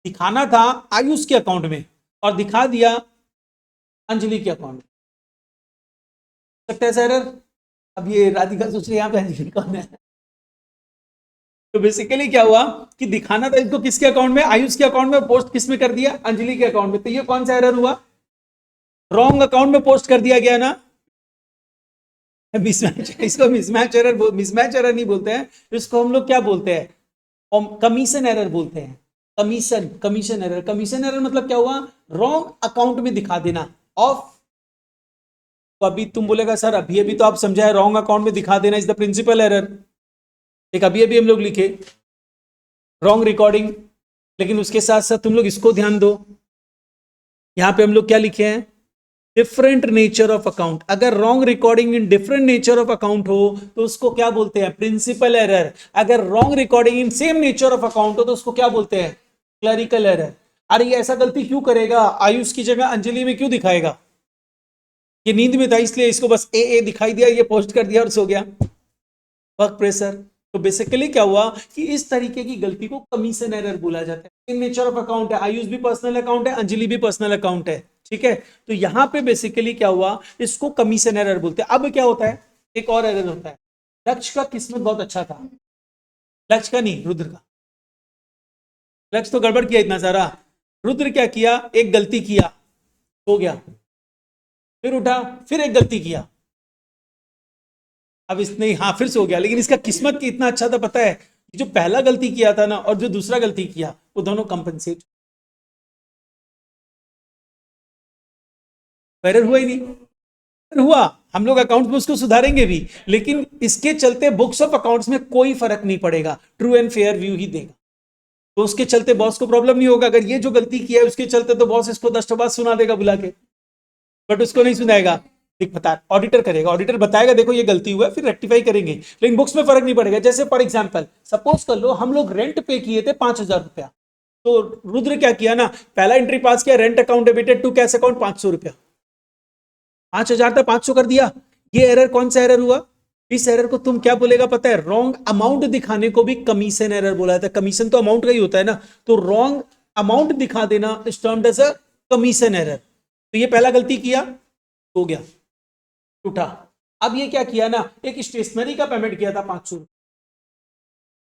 दिखाना था आयुष के अकाउंट में और दिखा दिया अंजलि के अकाउंट में, सकता है सर एरर। अब ये राधिका सोच रही है यहाँ पे अंजलि कौन है, तो बेसिकली क्या हुआ कि दिखाना था इसको किसके अकाउंट में, आयुष के अकाउंट में, पोस्ट किस में कर दिया, अंजलि के अकाउंट में, तो ये कौन सा एरर हुआ, रॉन्ग अकाउंट में पोस्ट कर दिया गया ना, मिसमैच, इसको मिसमैच एरर, मिसमैच एरर नहीं बोलते हैं, इसको हम लोग क्या बोलते हैं, कमीशन एरर बोलते हैं, कमीशन एरर, कमीशन एरर मतलब क्या हुआ, रॉन्ग अकाउंट में दिखा देना ऑफ, तो अभी तुम बोलेगा सर अभी अभी तो आप समझाए रॉन्ग अकाउंट में दिखा देना इज द प्रिंसिपल एरर, एक अभी अभी हम लोग लिखे रॉन्ग रिकॉर्डिंग, लेकिन उसके साथ साथ तुम लोग इसको ध्यान दो, यहां पे हम लोग क्या लिखे हैं, डिफरेंट नेचर ऑफ अकाउंट, अगर wrong recording in different nature of account हो तो उसको क्या बोलते हैं, प्रिंसिपल एरर, अगर wrong recording in same nature of account हो तो उसको क्या बोलते हैं, क्लरिकल एरर। अरे ये ऐसा गलती क्यों करेगा, आयुष की जगह अंजलि में क्यों दिखाएगा, ये नींद में था इसलिए इसको बस ए दिखाई दिया, ये पोस्ट कर दिया और सो गया, वर्क प्रेशर। तो बेसिकली क्या हुआ कि इस तरीके की गलती को कमीशन एरर बोला जाता है, इन नेचर ऑफ अकाउंट है, आयुष भी पर्सनल अकाउंट है, अंजलि भी पर्सनल अकाउंट है, ठीक है। तो यहां पे बेसिकली क्या हुआ, इसको कमीशन एरर बोलते हैं। अब क्या होता है, एक और एरर होता है, लक्ष्य का किस्मत बहुत अच्छा था, लक्ष्य का नहीं रुद्र का, लक्ष्य तो गड़बड़ किया इतना सारा, रुद्र क्या किया, एक गलती किया, हो गया, फिर उठा, फिर एक गलती किया, अब इसने हाँ फिर से हो गया, लेकिन इसका किस्मत की इतना अच्छा था पता है, जो पहला गलती किया था ना और जो दूसरा गलती किया वो दोनों कंपनसेट, एरर हुआ ही नहीं, एरर हुआ, हम लोग अकाउंट्स में उसको सुधारेंगे भी, लेकिन इसके चलते बुक्स ऑफ अकाउंट्स में कोई फर्क नहीं पड़ेगा, ट्रू एंड फेयर व्यू ही देगा, तो उसके चलते बॉस को प्रॉब्लम नहीं होगा, अगर ये जो गलती किया है उसके चलते तो बॉस इसको 10 बात सुना देगा बुला के, बट उसको नहीं सुनाएगा, बता ऑडिटर करेगा, ऑडिटर बताएगा देखो ये गलती हुआ है, फिर रेक्टिफाई करेंगे, लेकिन बुक्स में फर्क नहीं पड़ेगा। जैसे फॉर एग्जांपल सपोज कर लो हम लोग रेंट पे किए थे 5,000 रुपया, तो रुद्र क्या किया ना, पहला एंट्री पास किया, rent account debited to cash account 500 रुपया, 5,000 था 500 कर दिया, ये एरर कौन सा एरर हुआ, इस एरर को तुम क्या बोलेगा पता है, रॉन्ग अमाउंट दिखाने को भी कमीशन एरर बोला जाता है, कमीशन तो अमाउंट का ही होता है ना, तो रॉन्ग अमाउंट दिखा देना is termed as a commission error. तो ये पहला गलती किया, हो गया, उठा, अब ये क्या किया ना, एक स्टेशनरी का पेमेंट किया था 500,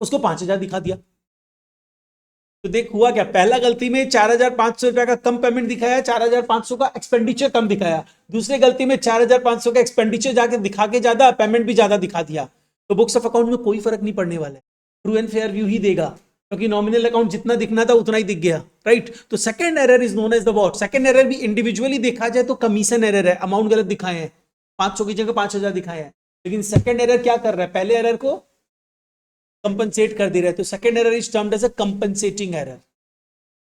उसको 5,000 दिखा दिया, तो देख हुआ क्या, पहला गलती में 4,500 रुपया का कम पेमेंट दिखाया, 4,500 का एक्सपेंडिचर कम दिखाया, दूसरे गलती में 4,500 का एक्सपेंडिचर जाके दिखा के ज्यादा, पेमेंट भी ज्यादा दिखा दिया, तो बुक्स ऑफ अकाउंट में कोई फर्क नहीं पड़ने वाला है, ट्रू एंड फेयर व्यू ही देगा, क्योंकि नॉमिनल अकाउंट जितना दिखना था उतना ही दिख गया, राइट। तो second error is known as the what, second error भी इंडिविजुअली देखा जाए तो कमीशन एरर है, अमाउंट गलत दिखाए हैं, 500 की जगह 5,000 दिखाए हैं, लेकिन सेकंड एरर क्या कर रहा है, पहले एरर को कंपनसेट कर दे रहा है, तो second error is termed as a compensating error.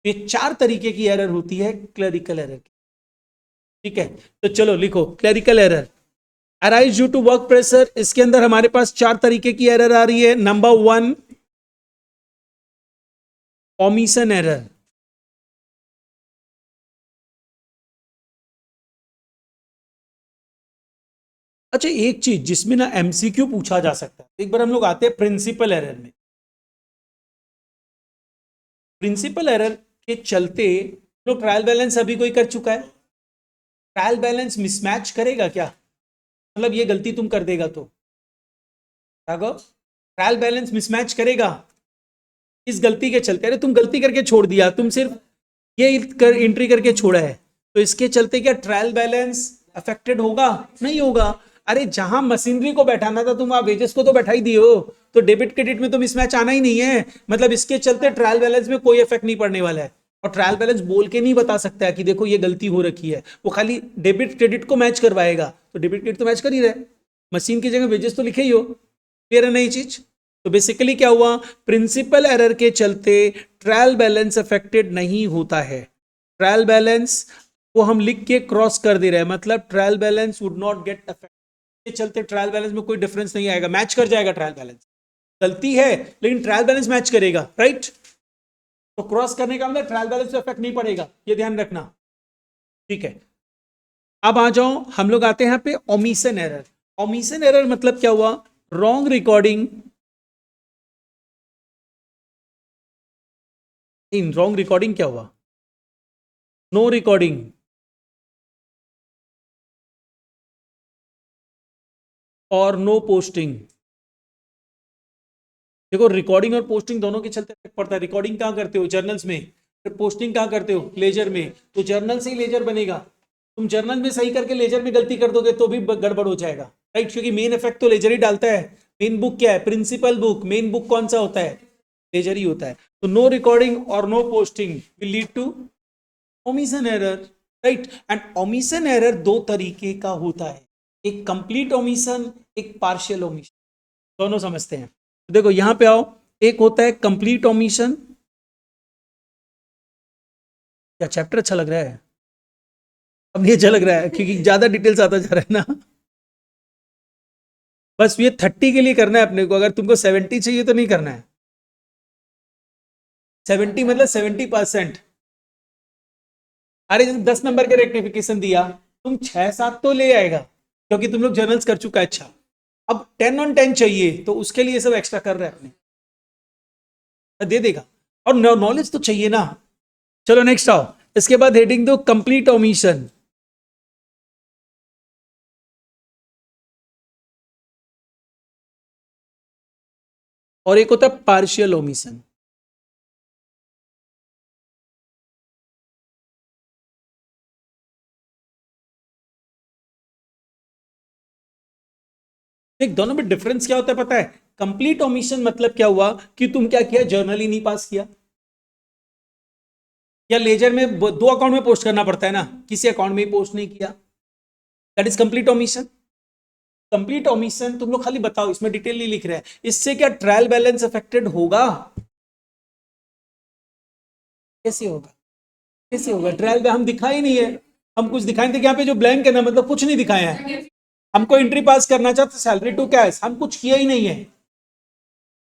ये 4 तरीके की एरर होती है क्लरिकल एरर की, ठीक है। तो चलो लिखो clerical error arise due to work pressure, इसके अंदर हमारे पास 4 तरीके की एरर आ रही है। नंबर 1 ओमिशन एरर, अच्छा एक चीज जिसमें ना एमसीक्यू पूछा जा सकता है, एक बार हम लोग आते हैं प्रिंसिपल एरर में, प्रिंसिपल एरर के चलते लोग ट्रायल बैलेंस अभी कोई कर चुका है, ट्रायल बैलेंस मिसमैच करेगा क्या, मतलब ये गलती तुम कर देगा तो ट्रायल बैलेंस मिसमैच करेगा, इस गलती के चलते, अरे तुम गलती करके छोड़ दिया, तुम सिर्फ ये एंट्री करके छोड़ा है, तो इसके चलते क्या ट्रायल बैलेंस अफेक्टेड होगा, नहीं होगा। अरे जहां मशीनरी को बैठाना था तुम वहां वेजेस को तो बैठा ही दियो, तो डेबिट क्रेडिट में तो मिसमैच आना ही नहीं है, मतलब इसके चलते ट्रायल बैलेंस में कोई इफेक्ट नहीं पड़ने वाला है, और ट्रायल बैलेंस बोल के नहीं बता सकता है कि देखो ये गलती हो रखी है, वो खाली डेबिट क्रेडिट को मैच करवाएगा, तो डेबिट क्रेडिट तो मैच कर ही रहा है, मशीन की जगह वेजेस तो लिखे ही हो, क्लियर है ना ये चीज। तो बेसिकली क्या हुआ, प्रिंसिपल एरर के चलते ट्रायल बैलेंस अफेक्टेड नहीं होता है। ट्रायल बैलेंस को हम लिख के क्रॉस कर दे रहे हैं, मतलब trial balance would not get affected के चलते ट्रायल बैलेंस में कोई डिफरेंस नहीं आएगा, मैच कर जाएगा ट्रायल बैलेंस। गलती है लेकिन ट्रायल बैलेंस मैच करेगा, राइट। तो क्रॉस करने का मतलब ट्रायल बैलेंस पे इफेक्ट नहीं पड़ेगा, ये ध्यान रखना, ठीक है। अब आ जाओ, हम लोग आते हैं यहाँ पे ओमिशन एरर। ओमिशन एरर मतलब क्या हुआ, wrong recording in wrong recording क्या हुआ, नो रिकॉर्डिंग और नो पोस्टिंग। देखो रिकॉर्डिंग और पोस्टिंग दोनों के चलते फर्क पड़ता है। रिकॉर्डिंग कहाँ करते हो, जर्नल्स में, फिर पोस्टिंग कहाँ करते हो, लेजर में। तो जर्नल से ही लेजर बनेगा, तुम जर्नल में सही करके लेजर में गलती कर दोगे तो भी गड़बड़ हो जाएगा, राइट, क्योंकि मेन इफेक्ट तो लेजर ही डालता है। मेन बुक क्या है, प्रिंसिपल बुक, मेन बुक कौन सा होता है, लेजर ही होता है। तो नो रिकॉर्डिंग और no posting will lead to omission error, right. And omission error दो तरीके का होता है, एक कंप्लीट ओमिशन, एक पार्शियल ओमिशन, दोनों समझते हैं। देखो यहां पे आओ, एक होता है कंप्लीट ओमिशन। क्या चैप्टर अच्छा लग रहा है, अब नहीं अच्छा लग रहा है क्योंकि ज्यादा डिटेल्स आता जा रहा है ना। बस ये 30 के लिए करना है अपने को, अगर तुमको 70 चाहिए तो नहीं करना है। 70 मतलब 70%। अरे 10 नंबर के रेक्टिफिकेशन दिया, तुम 6-7 तो ले आएगा क्योंकि तुम लोग जर्नल्स कर चुका है। अच्छा अब 10 on 10 चाहिए तो उसके लिए सब एक्स्ट्रा कर रहे हैं अपने, दे देगा। और नॉलेज तो चाहिए ना। चलो नेक्स्ट आओ, इसके बाद हेडिंग दो कंप्लीट ओमिशन। और एक होता है पार्शियल ओमिशन। देख दोनों में डिफरेंस क्या होता है पता है। कंप्लीट ओमिशन मतलब क्या हुआ कि तुम क्या किया, जर्नल ही नहीं पास किया, या लेजर में दो अकाउंट में पोस्ट करना पड़ता है ना, किसी अकाउंट में ही पोस्ट नहीं किया, that is complete omission. Complete omission तुम लोग खाली बताओ, इसमें डिटेल नहीं लिख रहे हैं, इससे क्या ट्रायल बैलेंस अफेक्टेड होगा, कैसे होगा, कैसे होगा, ट्रायल हम दिखा ही नहीं है, हम कुछ दिखाए थे, यहाँ पे जो ब्लैंक है ना मतलब कुछ नहीं दिखाया है। हमको एंट्री पास करना चाहते, सैलरी टू कैश, हम कुछ किया ही नहीं है,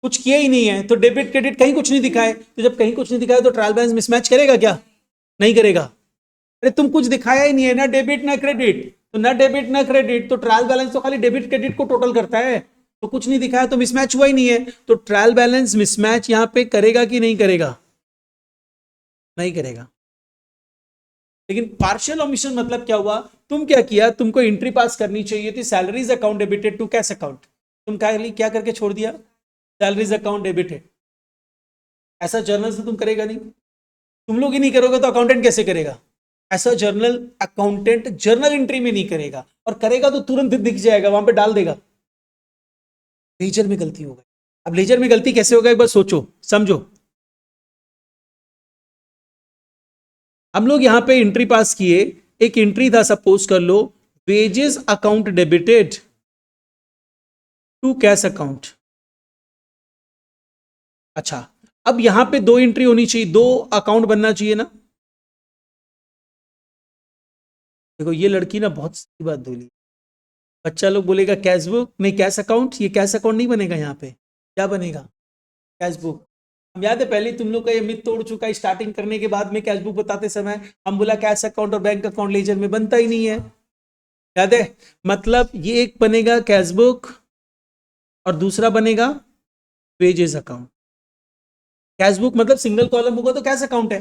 कुछ किया ही नहीं है, तो डेबिट क्रेडिट कहीं कुछ नहीं दिखाए, तो जब कहीं कुछ नहीं दिखाया तो ट्रायल बैलेंस मिसमैच करेगा क्या, नहीं करेगा। अरे तुम कुछ दिखाया ही नहीं है ना, डेबिट ना क्रेडिट, तो ना डेबिट ना क्रेडिट, तो ट्रायल बैलेंस तो खाली डेबिट क्रेडिट को टोटल करता है, तो कुछ नहीं दिखाया तो मिसमैच हुआ ही नहीं है, तो ट्रायल बैलेंस मिसमैच यहां पे करेगा कि नहीं करेगा, नहीं करेगा। लेकिन पार्शियल ओमिशन मतलब क्या हुआ, तुम क्या किया, तुमको एंट्री पास करनी चाहिए थी, salaries account debited to cash account, तुम क्या करके छोड़ दिया, सैलरीज अकाउंट डेबिटेड। ऐसा जर्नल से तुम करेगा नहीं, तुम लोग ही नहीं करोगे तो अकाउंटेंट कैसे करेगा, ऐसा जर्नल अकाउंटेंट जर्नल एंट्री में नहीं करेगा, और करेगा तो तुरंत दिख जाएगा, वहां पे डाल देगा। लेजर में गलती हो गई, अब लेजर में गलती कैसे होगा एक बार सोचो समझो। हम लोग यहां पे एंट्री पास किए, एक एंट्री था सपोज कर लो, wages account debited to cash account. अच्छा अब यहां पे दो एंट्री होनी चाहिए, दो अकाउंट बनना चाहिए ना। देखो ये लड़की ना बहुत सही बात बोली, बच्चा लोग बोलेगा कैश बुक नहीं कैश अकाउंट, ये कैश अकाउंट नहीं बनेगा, यहाँ पे क्या बनेगा, कैश बुक। हम याद है पहले तुम लोग का ये मिथ तोड़ चुका है, स्टार्टिंग करने के बाद में कैश बुक बताते समय हम बोला कैश अकाउंट और बैंक अकाउंट लेजर में बनता ही नहीं है, याद है। मतलब ये एक बनेगा कैश बुक और दूसरा बनेगा वेजेस अकाउंट। कैश बुक मतलब सिंगल कॉलम होगा तो कैश अकाउंट है।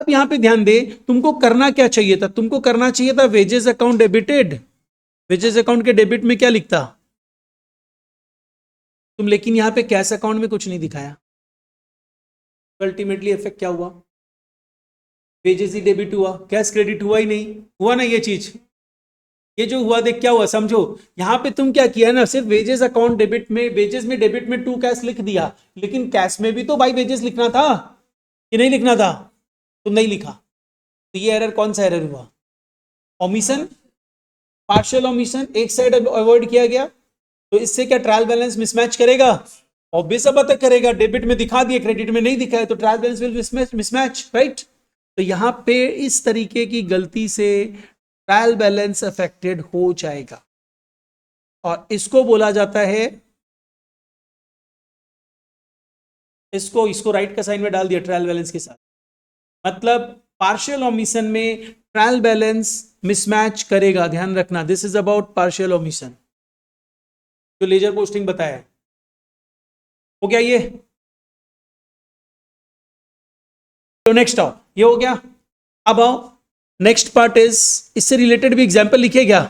अब यहां पे ध्यान दे, तुमको करना क्या चाहिए था, तुमको करना चाहिए था wages account debited, wages account के डेबिट में क्या लिखता तुम, लेकिन यहां पे कैश अकाउंट में कुछ नहीं दिखाया। अल्टीमेटली इफेक्ट क्या हुआ, वेजेस ही डेबिट हुआ, कैश क्रेडिट हुआ ही नहीं, हुआ ना ये चीज। ये जो हुआ देख क्या हुआ समझो, यहां पे तुम क्या किया ना, सिर्फ वेजेस अकाउंट डेबिट में, वेजेस में डेबिट में टू कैश लिख दिया, लेकिन कैश में भी तो भाई वेजेस लिखना था कि नहीं लिखना था, तुम नहीं लिखा, तो ये एरर कौन सा एरर हुआ, ओमिशन। पार्शियल ओमिशन, एक साइड अवॉइड किया गया, तो इससे क्या ट्रायल बैलेंस मिसमैच करेगा? ऑब्वियस बात है करेगा, डेबिट में दिखा दिया क्रेडिट में नहीं दिखा है तो trial balance will mismatch, right? तो यहां पे इस तरीके की गलती से ट्रायल बैलेंस अफेक्टेड हो जाएगा और इसको बोला जाता है, इसको इसको राइट का साइन में डाल दिया ट्रायल बैलेंस के साथ, मतलब पार्शियल ओमिशन में ट्रायल बैलेंस मिसमैच करेगा, ध्यान रखना। This is about partial omission, जो लेजर पोस्टिंग बताया है। हो गया ये? तो नेक्स्ट आओ, ये हो गया। अब आओ नेक्स्ट पार्ट इज, इससे रिलेटेड भी एग्जांपल लिखिए क्या?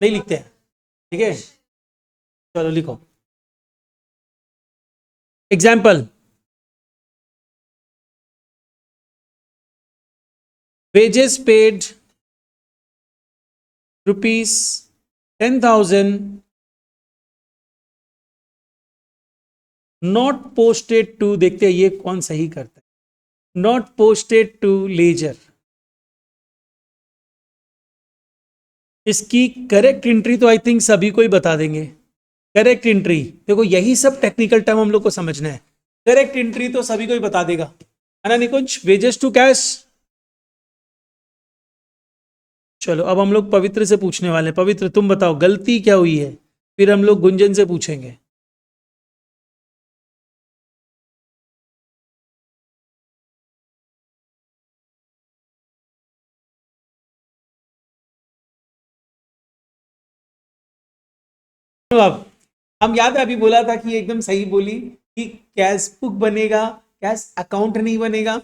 नहीं लिखते हैं, ठीक है, चलो लिखो example. wages paid rupees 10,000 not posted to, देखते हैं ये कौन सही करता है, not posted to ledger। इसकी करेक्ट एंट्री तो आई थिंक सभी को ही बता देंगे। करेक्ट एंट्री देखो, यही सब टेक्निकल टर्म हम लोग को समझना है। करेक्ट एंट्री तो सभी को ही बता देगा, है ना निकुंज? Wages to cash. चलो अब हम लोग पवित्र से पूछने वाले हैं। पवित्र तुम बताओ गलती क्या हुई है, फिर हम लोग गुंजन से पूछेंगे। अब हम याद है अभी बोला था कि एकदम सही बोली कि कैश बुक बनेगा, कैश अकाउंट नहीं बनेगा।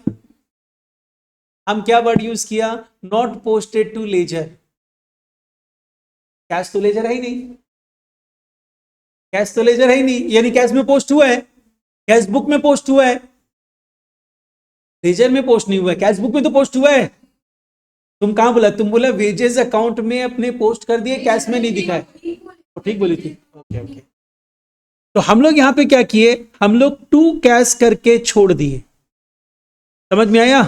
हम क्या वर्ड यूज किया? Not posted to ledger. Cash तो लेजर है ही नहीं, कैश तो लेजर है ही नहीं, यानी कैश में पोस्ट हुआ है, कैश बुक में पोस्ट हुआ है, लेजर में पोस्ट नहीं हुआ है, कैश बुक में तो पोस्ट हुआ है। तुम कहां बोला? तुम बोला वेजेस अकाउंट में अपने पोस्ट कर दिए, कैश में नहीं दिखा है, तो ठीक बोली थी। ओके ओके, तो हम लोग यहां पे क्या किए, हम लोग टू कैश करके छोड़ दिए। समझ में आया?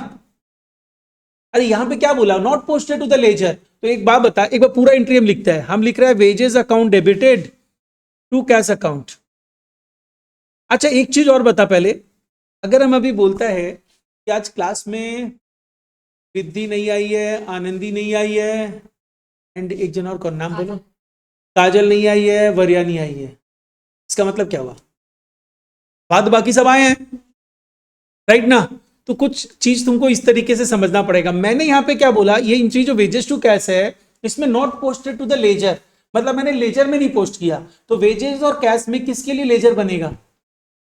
अरे यहां पे क्या बोला? Not posted to the ledger. तो एक बात बता, एक बार पूरा एंट्री हम लिखता है, हम लिख रहे हैं wages account debited to cash account. अच्छा एक चीज और बता पहले, अगर हम अभी बोलता है कि आज क्लास में रिद्धि नहीं आई है, आनंदी नहीं आई है, एंड एक जन और कौन, नाम बोलो, काजल नहीं आई है, वरिया नहीं आई है, इसका मतलब क्या हुआ? बाद बाकी सब आए हैं, राइट ना? तो कुछ चीज तुमको इस तरीके से समझना पड़ेगा। मैंने यहां पे क्या बोला, ये इन चीज जो वेजेस टू कैश है इसमें not posted to the ledger, मतलब मैंने लेजर में नहीं पोस्ट किया, तो वेजेस और कैश में किसके लिए लेजर बनेगा?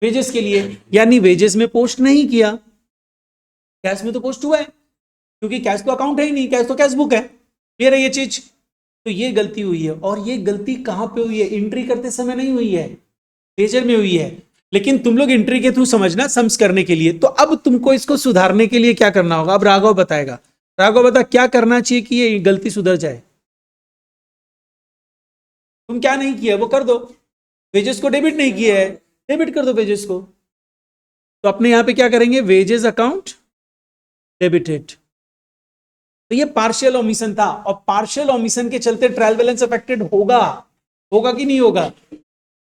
वेजेस के लिए, यानी वेजेस में पोस्ट नहीं किया, कैश में तो पोस्ट हुआ है, क्योंकि कैश तो अकाउंट है ही नहीं, कैश तो कैश बुक है। क्लियर है ये चीज? तो ये गलती हुई है, और ये गलती कहां पे हुई है? एंट्री करते समय नहीं हुई है, लेजर में हुई है। लेकिन तुम लोग एंट्री के थ्रू समझना, सम्स करने के लिए। तो अब तुमको इसको सुधारने के लिए क्या करना होगा, अब राघव बताएगा। राघव बता क्या करना चाहिए कि ये गलती सुधर जाए। तुम क्या नहीं किया वो कर दो, वेजेस को डेबिट नहीं किया है, डेबिट कर दो वेजेस को। तो अपने यहां पे क्या करेंगे, वेजेस अकाउंट डेबिटेड। तो ये पार्शियल ओमिशन था, और पार्शियल ओमिशन के चलते ट्रायल बैलेंस अफेक्टेड होगा, होगा कि नहीं होगा?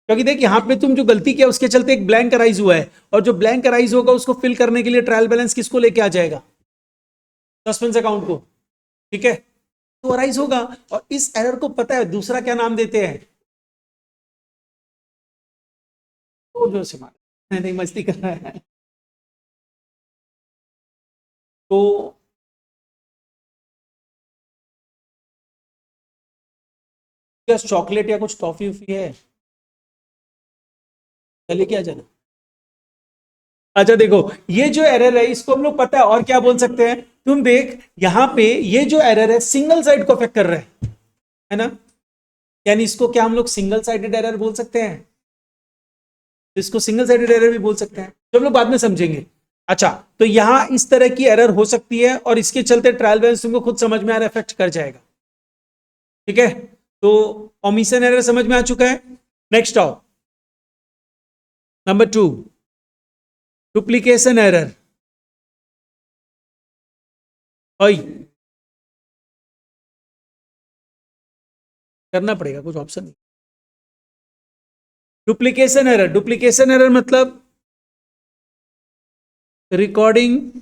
क्योंकि देख यहां पे तुम जो गलती किया उसके चलते एक ब्लैंक अराइज हुआ है, और जो ब्लैंक अराइज होगा उसको फिल करने के लिए ट्रायल बैलेंस किसको लेके आ जाएगा? सस्पेंस अकाउंट को, ठीक है? तो अराइज होगा, और इस एरर को पता है दूसरा क्या नाम देते हैं? जो से मार नहीं, मस्ती कर रहा है। तो क्या चॉकलेट या कुछ टॉफी उफी है, लेके आ जाना। अच्छा देखो, ये जो एरर है इसको हम लोग पता है, और क्या बोल सकते हैं? तुम देख यहां पे ये जो एरर है सिंगल साइड को अफेक्ट कर रहा है ना? यानी इसको क्या हम लोग सिंगल साइडेड एरर बोल सकते हैं? इसको सिंगल साइडेड एरर भी बोल सकते हैं, जो हम लोग बाद में समझेंगे। अच्छा, तो यहां इस तरह की एरर हो सकती है, और इसके चलते ट्रायल बैलेंस तुमको खुद समझ में आ रहा है, इफेक्ट कर जाएगा। ठीक है, तो ओमिशन एरर समझ में आ चुका है। नेक्स्ट आओ, नंबर 2, डुप्लीकेशन एरर। करना पड़ेगा, कुछ ऑप्शन नहीं। डुप्लीकेशन एरर मतलब रिकॉर्डिंग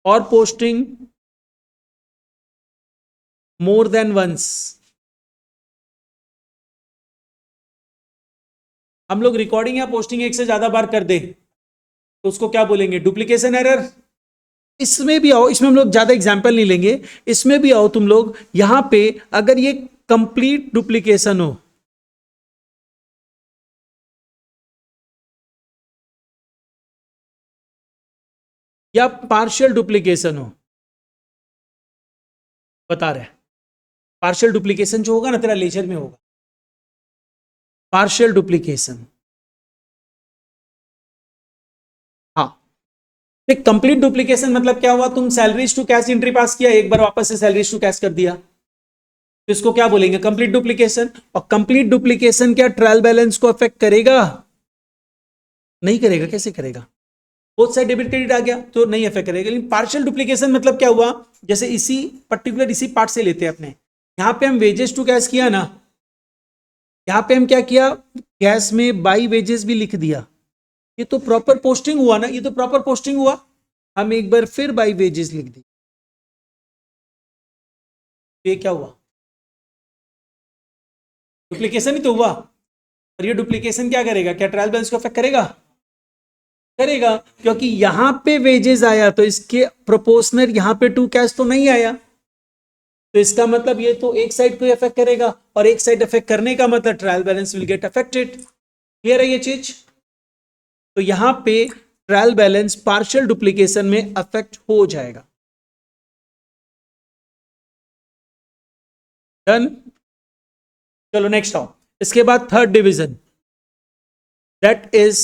और पोस्टिंग मोर देन वंस। हम लोग रिकॉर्डिंग या पोस्टिंग एक से ज्यादा बार कर दे तो उसको क्या बोलेंगे? Duplication error. इसमें भी आओ, इसमें हम लोग ज्यादा एग्जांपल नहीं लेंगे, इसमें भी आओ तुम लोग। यहां पे अगर ये कंप्लीट डुप्लीकेशन हो या पार्शियल डुप्लीकेशन हो, बता रहे हैं पार्शियल डुप्लीकेशन जो होगा ना तेरा लेजर में होगा, पार्शियल डुप्लीकेशन। हाँ, देख कंप्लीट डुप्लीकेशन मतलब क्या हुआ? तुम salaries to cash entry pass किया, एक बार वापस से सैलरीज टू कैश कर दिया, तो इसको क्या बोलेंगे? Complete duplication. और कंप्लीट डुप्लीकेशन क्या ट्रायल बैलेंस को अफेक्ट करेगा? नहीं करेगा। कैसे करेगा? बोथ साइड डेबिट क्रेडिट आ गया तो नहीं अफेक्ट करेगा। लेकिन पार्शियल डुप्लीकेशन मतलब क्या हुआ? जैसे इसी पर्टिकुलर इसी पार्ट से लेते हैं अपने, यहां पे हम वेजेस टू कैश किया ना, यहां पे हम क्या किया? कैश में बाई वेजेस भी लिख दिया, ये तो प्रॉपर पोस्टिंग हुआ ना, ये तो प्रॉपर पोस्टिंग हुआ। हम एक बार फिर बाई वेजेस लिख दी, तो ये क्या हुआ? डुप्लीकेशन ही तो हुआ। और ये डुप्लीकेशन क्या करेगा? क्या ट्रायल बैलेंस को अफेक्ट करेगा? करेगा, क्योंकि यहां पे वेजेस आया तो इसके प्रोपोर्शनल यहां पे टू कैश तो नहीं आया, तो इसका मतलब ये तो एक साइड को अफेक्ट करेगा, और एक साइड अफेक्ट करने का मतलब trial balance will get affected. Clear है ये चीज? तो यहां पे ट्रायल बैलेंस पार्शियल डुप्लीकेशन में अफेक्ट हो जाएगा। डन। चलो नेक्स्ट आओ। इसके बाद third division, that is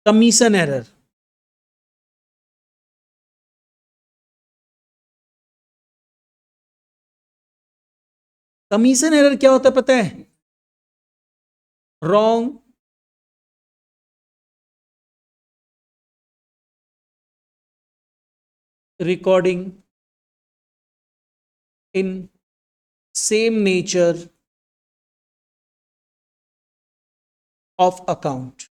commission error. Commission error क्या होता है पता है? Wrong recording in same nature of account।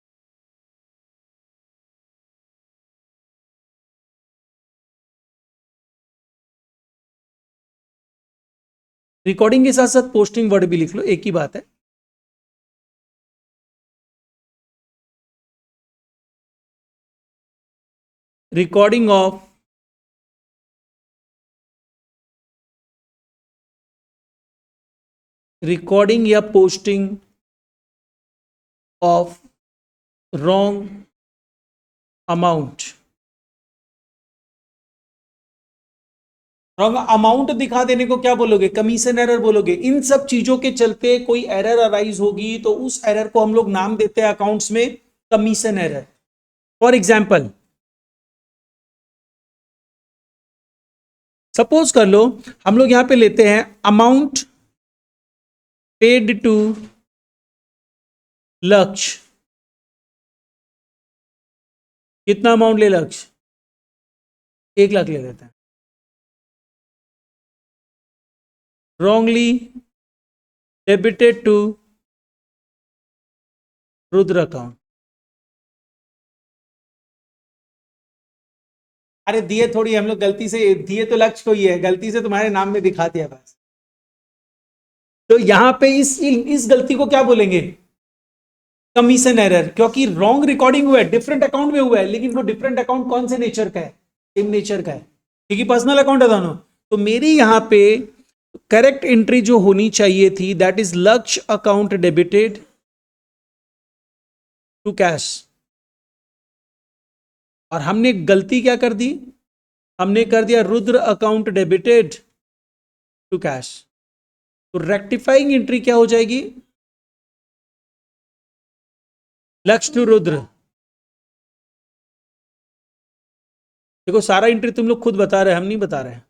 Recording के साथ साथ पोस्टिंग वर्ड भी लिख लो, एक ही बात है। रिकॉर्डिंग ऑफ रिकॉर्डिंग या posting of wrong amount. Wrong amount दिखा देने को क्या बोलोगे? कमीशन एरर बोलोगे। इन सब चीजों के चलते कोई एरर अराइज होगी तो उस एरर को हम लोग नाम देते हैं अकाउंट्स में commission error. For example, suppose कर लो हम लोग यहां पे लेते हैं अमाउंट पेड टू लक्ष्य। कितना अमाउंट ले लक्ष्य? 1 लाख ले लेते हैं। wrongly debited to Rudra account. अरे दिए थोड़ी हम लोग, गलती से दिए तो लक्ष्य को ही है, गलती से तुम्हारे नाम में दिखा दिया बस। तो यहां पे इस गलती को क्या बोलेंगे? Commission error. क्योंकि रॉन्ग रिकॉर्डिंग हुआ है, डिफरेंट अकाउंट में हुआ है, लेकिन वो डिफरेंट अकाउंट कौन से नेचर का है? सेम नेचर का है, क्योंकि पर्सनल अकाउंट है दोनों। तो मेरी यहां पे करेक्ट एंट्री जो होनी चाहिए थी, that is Lakshya account debited to cash. और हमने गलती क्या कर दी? हमने कर दिया Rudra account debited to cash. तो रेक्टिफाइंग एंट्री क्या हो जाएगी? लक्ष्य टू रुद्र। देखो सारा एंट्री तुम लोग खुद बता रहे हैं, हम नहीं बता रहे हैं।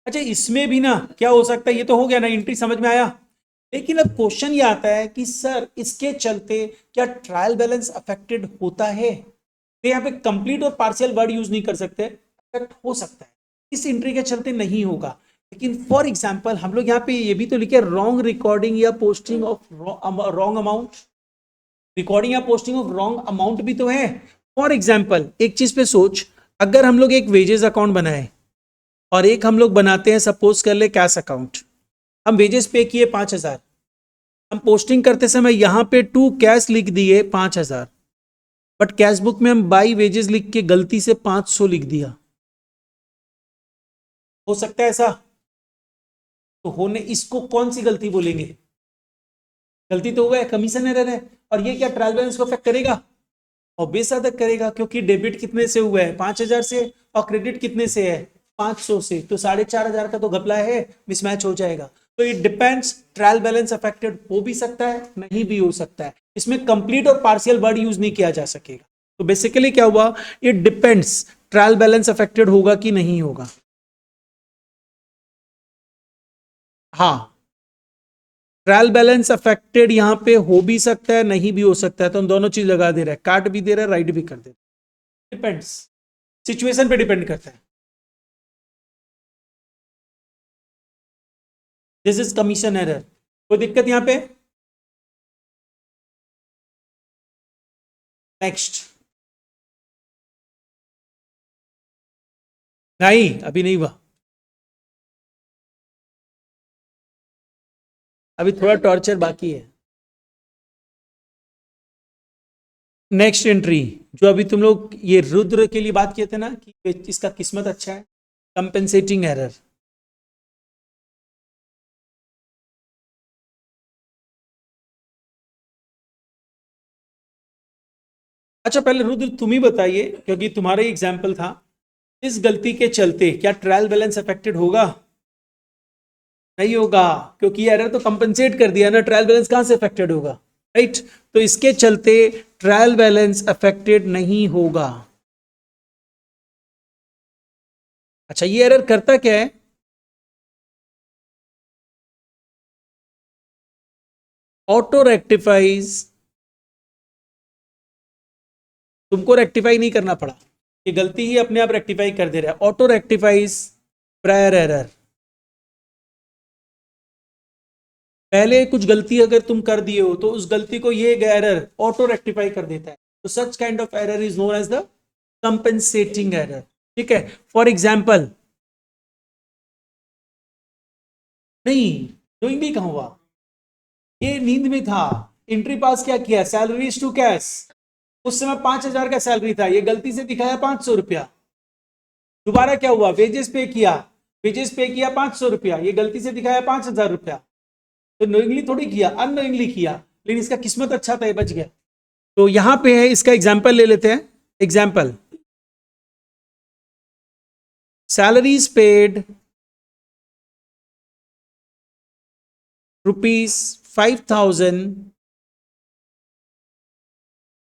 अच्छा, इसमें भी ना क्या हो सकता है? ये तो हो गया ना, एंट्री समझ में आया। लेकिन अब क्वेश्चन ये आता है कि सर इसके चलते क्या ट्रायल बैलेंस अफेक्टेड होता है? तो यहाँ पे कंप्लीट और पार्शियल वर्ड यूज नहीं कर सकते, अफेक्ट हो सकता है, इस एंट्री के चलते नहीं होगा। लेकिन फॉर एग्जांपल हम लोग यहाँ पे ये भी तो लिखे रॉन्ग रिकॉर्डिंग या posting of wrong amount, recording या पोस्टिंग ऑफ रॉन्ग अमाउंट भी तो है। फॉर एग्जांपल एक चीज पे सोच, अगर हम लोग एक वेजेस अकाउंट बनाए और एक हम लोग बनाते हैं सपोज कर ले कैश अकाउंट, हम वेजेस पे किए 5,000, हम पोस्टिंग करते समय यहां पे टू कैश लिख दिए 5,000, बट कैश बुक में हम बाई वेजेस लिख के गलती से 500 लिख दिया, हो सकता है ऐसा? तो होने इसको कौन सी गलती बोलेंगे? गलती तो हुआ है, कमीशन एरर है। और ये क्या ट्रायल बैलेंस को अफेक्ट करेगा? ऑब्वियस तक करेगा, क्योंकि डेबिट कितने से हुआ है? 5,000 से, और क्रेडिट कितने से है? 500 से, तो 4,500 का तो घपला है, मिसमैच हो जाएगा। तो it depends, trial balance affected हो भी सकता है, नहीं भी हो सकता है, इसमें कंप्लीट और पार्शियल वर्ड यूज नहीं किया जा सकेगा। तो बेसिकली क्या हुआ, it depends, trial balance affected होगा कि नहीं होगा। हाँ, ट्रायल बैलेंस अफेक्टेड यहां पे हो भी सकता है, नहीं भी हो सकता है, तो हम दोनों चीज लगा दे रहे हैं, काट भी दे रहे हैं, राइट भी कर दे रहे हैं, डिपेंड्स, सिचुएशन पे डिपेंड करता है। दिस इज कमीशन एरर, कोई दिक्कत यहां पे? नेक्स्ट, नहीं अभी नहीं हुआ, अभी थोड़ा टॉर्चर बाकी है। नेक्स्ट एंट्री, जो अभी तुम लोग ये रुद्र के लिए बात किए थे ना कि इसका किस्मत अच्छा है, कंपेंसेटिंग एरर। अच्छा पहले रुद्र तुम ही बताइए, क्योंकि तुम्हारा ही एग्जाम्पल था, इस गलती के चलते क्या ट्रायल बैलेंस अफेक्टेड होगा? नहीं होगा, क्योंकि ये एरर तो कंपेंसेट कर दिया ना, ट्रायल बैलेंस कहां से अफेक्टेड होगा? राइट, तो इसके चलते ट्रायल बैलेंस अफेक्टेड नहीं होगा। अच्छा ये एरर करता क्या है? ऑटो रेक्टिफाइज, तुमको रेक्टिफाई नहीं करना पड़ा, ये गलती ही अपने आप रेक्टिफाई कर दे रहा है, ऑटो रेक्टिफाइज प्रायर एरर। पहले कुछ गलती अगर तुम कर दिए हो तो उस गलती को ये एरर ऑटो रेक्टिफाई कर देता है, तो such kind of error is known as the compensating error. ठीक है, फॉर एग्जाम्पल, नहीं डूइंग भी कहां हुआ, ये नींद में था, एंट्री पास क्या किया, सैलरीज टू कैश, उस समय 5,000 का सैलरी था, ये गलती से दिखाया 500 रुपया। दोबारा क्या हुआ, वेजेस पे किया, वेजेस पे किया 500 रुपया, ये गलती से दिखाया 5,000 रुपया। तो नोइंगली थोड़ी किया, अननोइंगली किया, लेकिन इसका किस्मत अच्छा था, ये बच गया। तो यहां पे है, इसका एग्जाम्पल ले लेते हैं। Example, salaries paid ₹5,000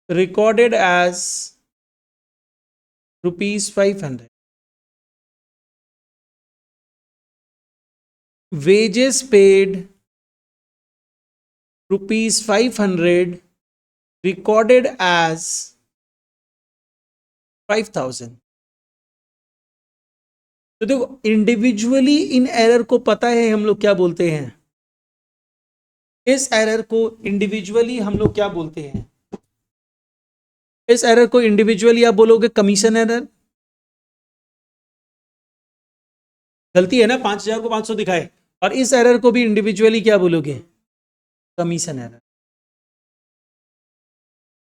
recorded as ₹500, wages paid ₹500 recorded as 5,000। तो देखो इंडिविजुअली इन एरर को पता है हम लोग क्या बोलते हैं, इस एरर को इंडिविजुअली हम लोग क्या बोलते हैं, इस एरर को इंडिविजुअली आप बोलोगे कमीशन एरर। गलती है ना, 5,000 को 500 दिखाए, और इस एरर को भी इंडिविजुअली क्या बोलोगे, कमीशन एरर।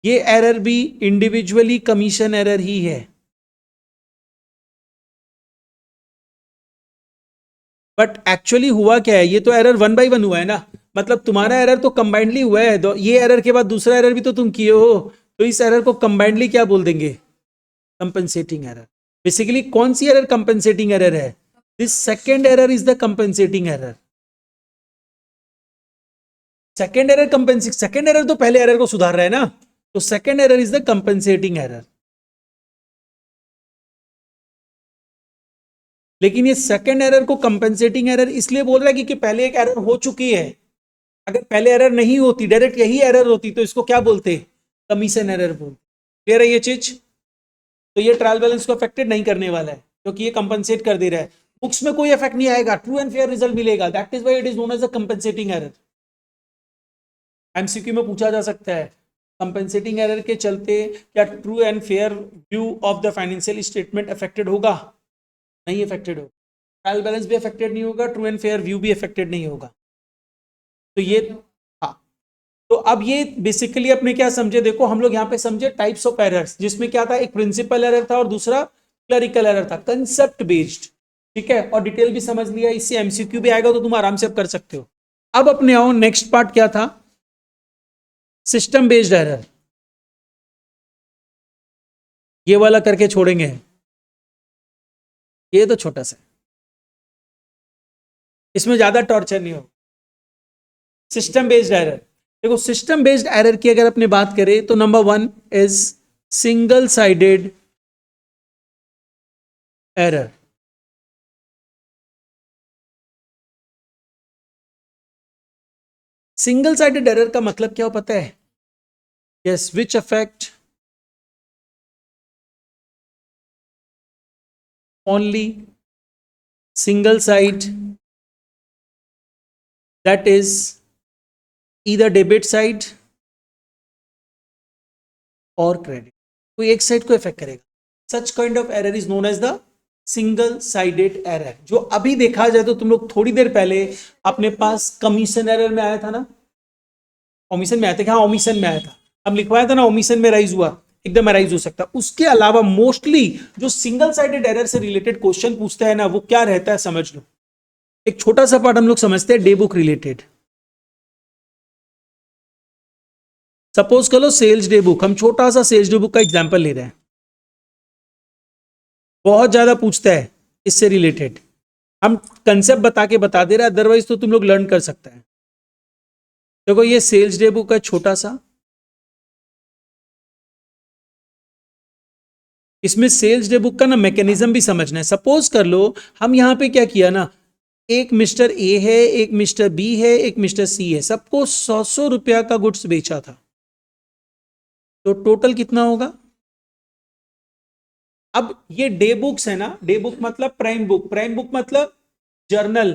ये एरर भी इंडिविजुअली कमीशन एरर ही है। बट एक्चुअली हुआ क्या है, ये तो एरर 1 बाई 1 हुआ है ना, मतलब तुम्हारा एरर तो कंबाइंडली हुआ है, तो ये एरर के बाद दूसरा एरर भी तो तुम किए हो, तो इस एरर को कंबाइंडली क्या बोल देंगे, कंपेंसेटिंग एरर। बेसिकली कौन सी एरर कंपेंसेटिंग एरर है, this second error is the compensating error. Second error compensate, second error तो पहले एरर को सुधार रहा है ना, तो second error is the compensating error. लेकिन ये सेकेंड एरर को कंपेंसेटिंग एरर इसलिए बोल रहा है क्योंकि पहले एक एरर हो चुकी है, अगर पहले एरर नहीं होती, डायरेक्ट यही एरर होती, तो इसको क्या बोलते? कमीशन एरर बोलते। क्लियर है ये चीज? तो ये ट्रायल बैलेंस को अफेक्टेड नहीं करने वाला है, क्योंकि ये कंपनसेट कर दे रहा है। बुक्स में कोई इफेक्ट नहीं आएगा, ट्रू एंड फेयर रिजल्ट मिलेगा। That is why it is known as a compensating error. MCQ में पूछा जा सकता है, कंपनसेटिंग एरर के चलते क्या true and fair view of the financial statement affected होगा? नहीं अफेक्टेड होगा। ट्रायल बैलेंस भी अफेक्टेड नहीं होगा, ट्रू एंड फेयर व्यू भी अफेक्टेड नहीं होगा। तो ये, हाँ, तो अब ये बेसिकली अपने क्या समझे, देखो हम लोग यहाँ पे समझे टाइप्स ऑफ एरर्स, जिसमें क्या था, एक प्रिंसिपल एरर था और दूसरा क्लरिकल एरर था, कंसेप्ट बेस्ड। ठीक है, और डिटेल भी समझ लिया, इससे एमसीक्यू भी आएगा तो तुम आराम से अब कर सकते हो। अब अपने आओ नेक्स्ट पार्ट क्या था, सिस्टम बेस्ड एरर। ये वाला करके छोड़ेंगे, ये तो छोटा सा, इसमें ज्यादा टॉर्चर नहीं हो। सिस्टम बेस्ड एरर, देखो सिस्टम बेस्ड एरर की अगर अपने बात करें तो number 1 is single sided error. Single sided error का मतलब क्या हो पता है? Yes, which affect only single side, that is either debit side और क्रेडिट, कोई एक साइड को इफेक्ट करेगा। Such kind of error is known as the single sided error. जो अभी देखा जाए तो तुम लोग थोड़ी देर पहले अपने पास कमीशन एरर में आया था ना, ओमिशन में आया था, हाँ ओमिशन में आया था, हम लिखवाया था ना, ओमिशन में राइज हुआ, एकदम राइज हो सकता। उसके अलावा मोस्टली जो सिंगल साइडेड एरर से रिलेटेड क्वेश्चन पूछता है ना, वो क्या रहता है समझ लो। एक छोटा सा पार्ट हम लोग समझते हैं, डे बुक रिलेटेड। सपोज करो सेल्स डे बुक, हम छोटा सा सेल्स डे बुक का एग्जांपल ले रहे हैं, बहुत ज्यादा पूछता है इससे रिलेटेड। हम कंसेप्ट बता के बता दे रहे हैं, अदरवाइज तो तुम लोग लर्न कर सकते हैं। देखो ये सेल्स डे बुक है छोटा सा, इसमें सेल्स डे बुक का ना मैकेनिज्म भी समझना है। सपोज कर लो हम यहां पे क्या किया ना, एक मिस्टर ए है, एक मिस्टर बी है, एक मिस्टर सी है, सबको 100 रुपया का गुड्स बेचा था, तो टोटल कितना होगा? अब ये डे बुक्स है ना, डे बुक मतलब प्राइम बुक, प्राइम बुक मतलब जर्नल।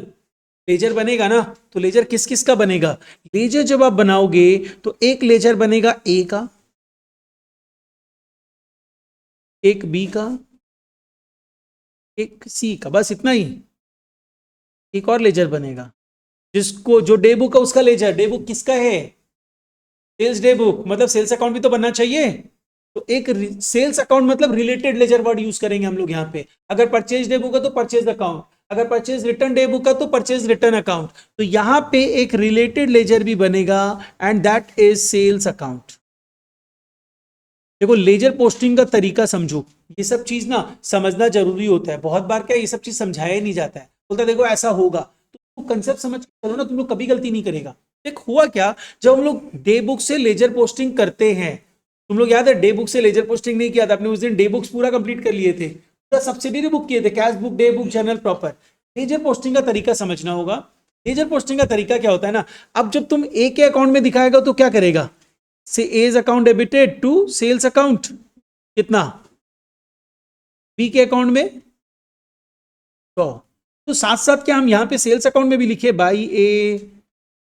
लेजर बनेगा ना, तो लेजर किस किस का बनेगा? लेजर जब आप बनाओगे तो एक लेजर बनेगा ए का, एक बी का, एक सी का, बस इतना ही। एक और लेजर बनेगा जिसको, जो डे बुक है उसका लेजर, डे बुक किसका है? सेल्स डे बुक, मतलब सेल्स अकाउंट भी तो बनना चाहिए। तो एक सेल्स अकाउंट मतलब रिलेटेड लेजर वर्ड यूज करेंगे हम लोग यहाँ पे। अगर परचेज डे बुक है तो परचेज अकाउंट, अगर परचेज रिटर्न डे बुक है तो परचेज रिटर्न अकाउंट। तो यहाँ पे एक रिलेटेड लेजर भी बनेगा and that is sales account. देखो लेजर पोस्टिंग का तरीका समझो, ये सब चीज ना समझना जरूरी होता है। बहुत बार क्या ये सब चीज समझाया ही नहीं जाता है, बोलता है देखो ऐसा होगा, तो कंसेप्ट समझ के चलो ना, तुम लोग कभी गलती नहीं करेगा। देख हुआ क्या, जब हम लोग डे बुक से लेजर पोस्टिंग करते हैं, तुम लोग याद है डे बुक से लेजर पोस्टिंग नहीं किया था आपने, उस दिन डे बुक्स पूरा कंप्लीट कर लिए थे, पूरा सब्सिडरी बुक किए थे, cash book, day book, journal proper. Laser posting का तरीका समझना होगा। लेजर पोस्टिंग का तरीका क्या होता है ना, अब जब तुम ए के अकाउंट में दिखाएगा तो क्या करेगा, say A's account debited to sales account, कितना? बी के अकाउंट में 100। तो साथ साथ क्या हम यहां पे सेल्स अकाउंट में भी लिखे, बाई ए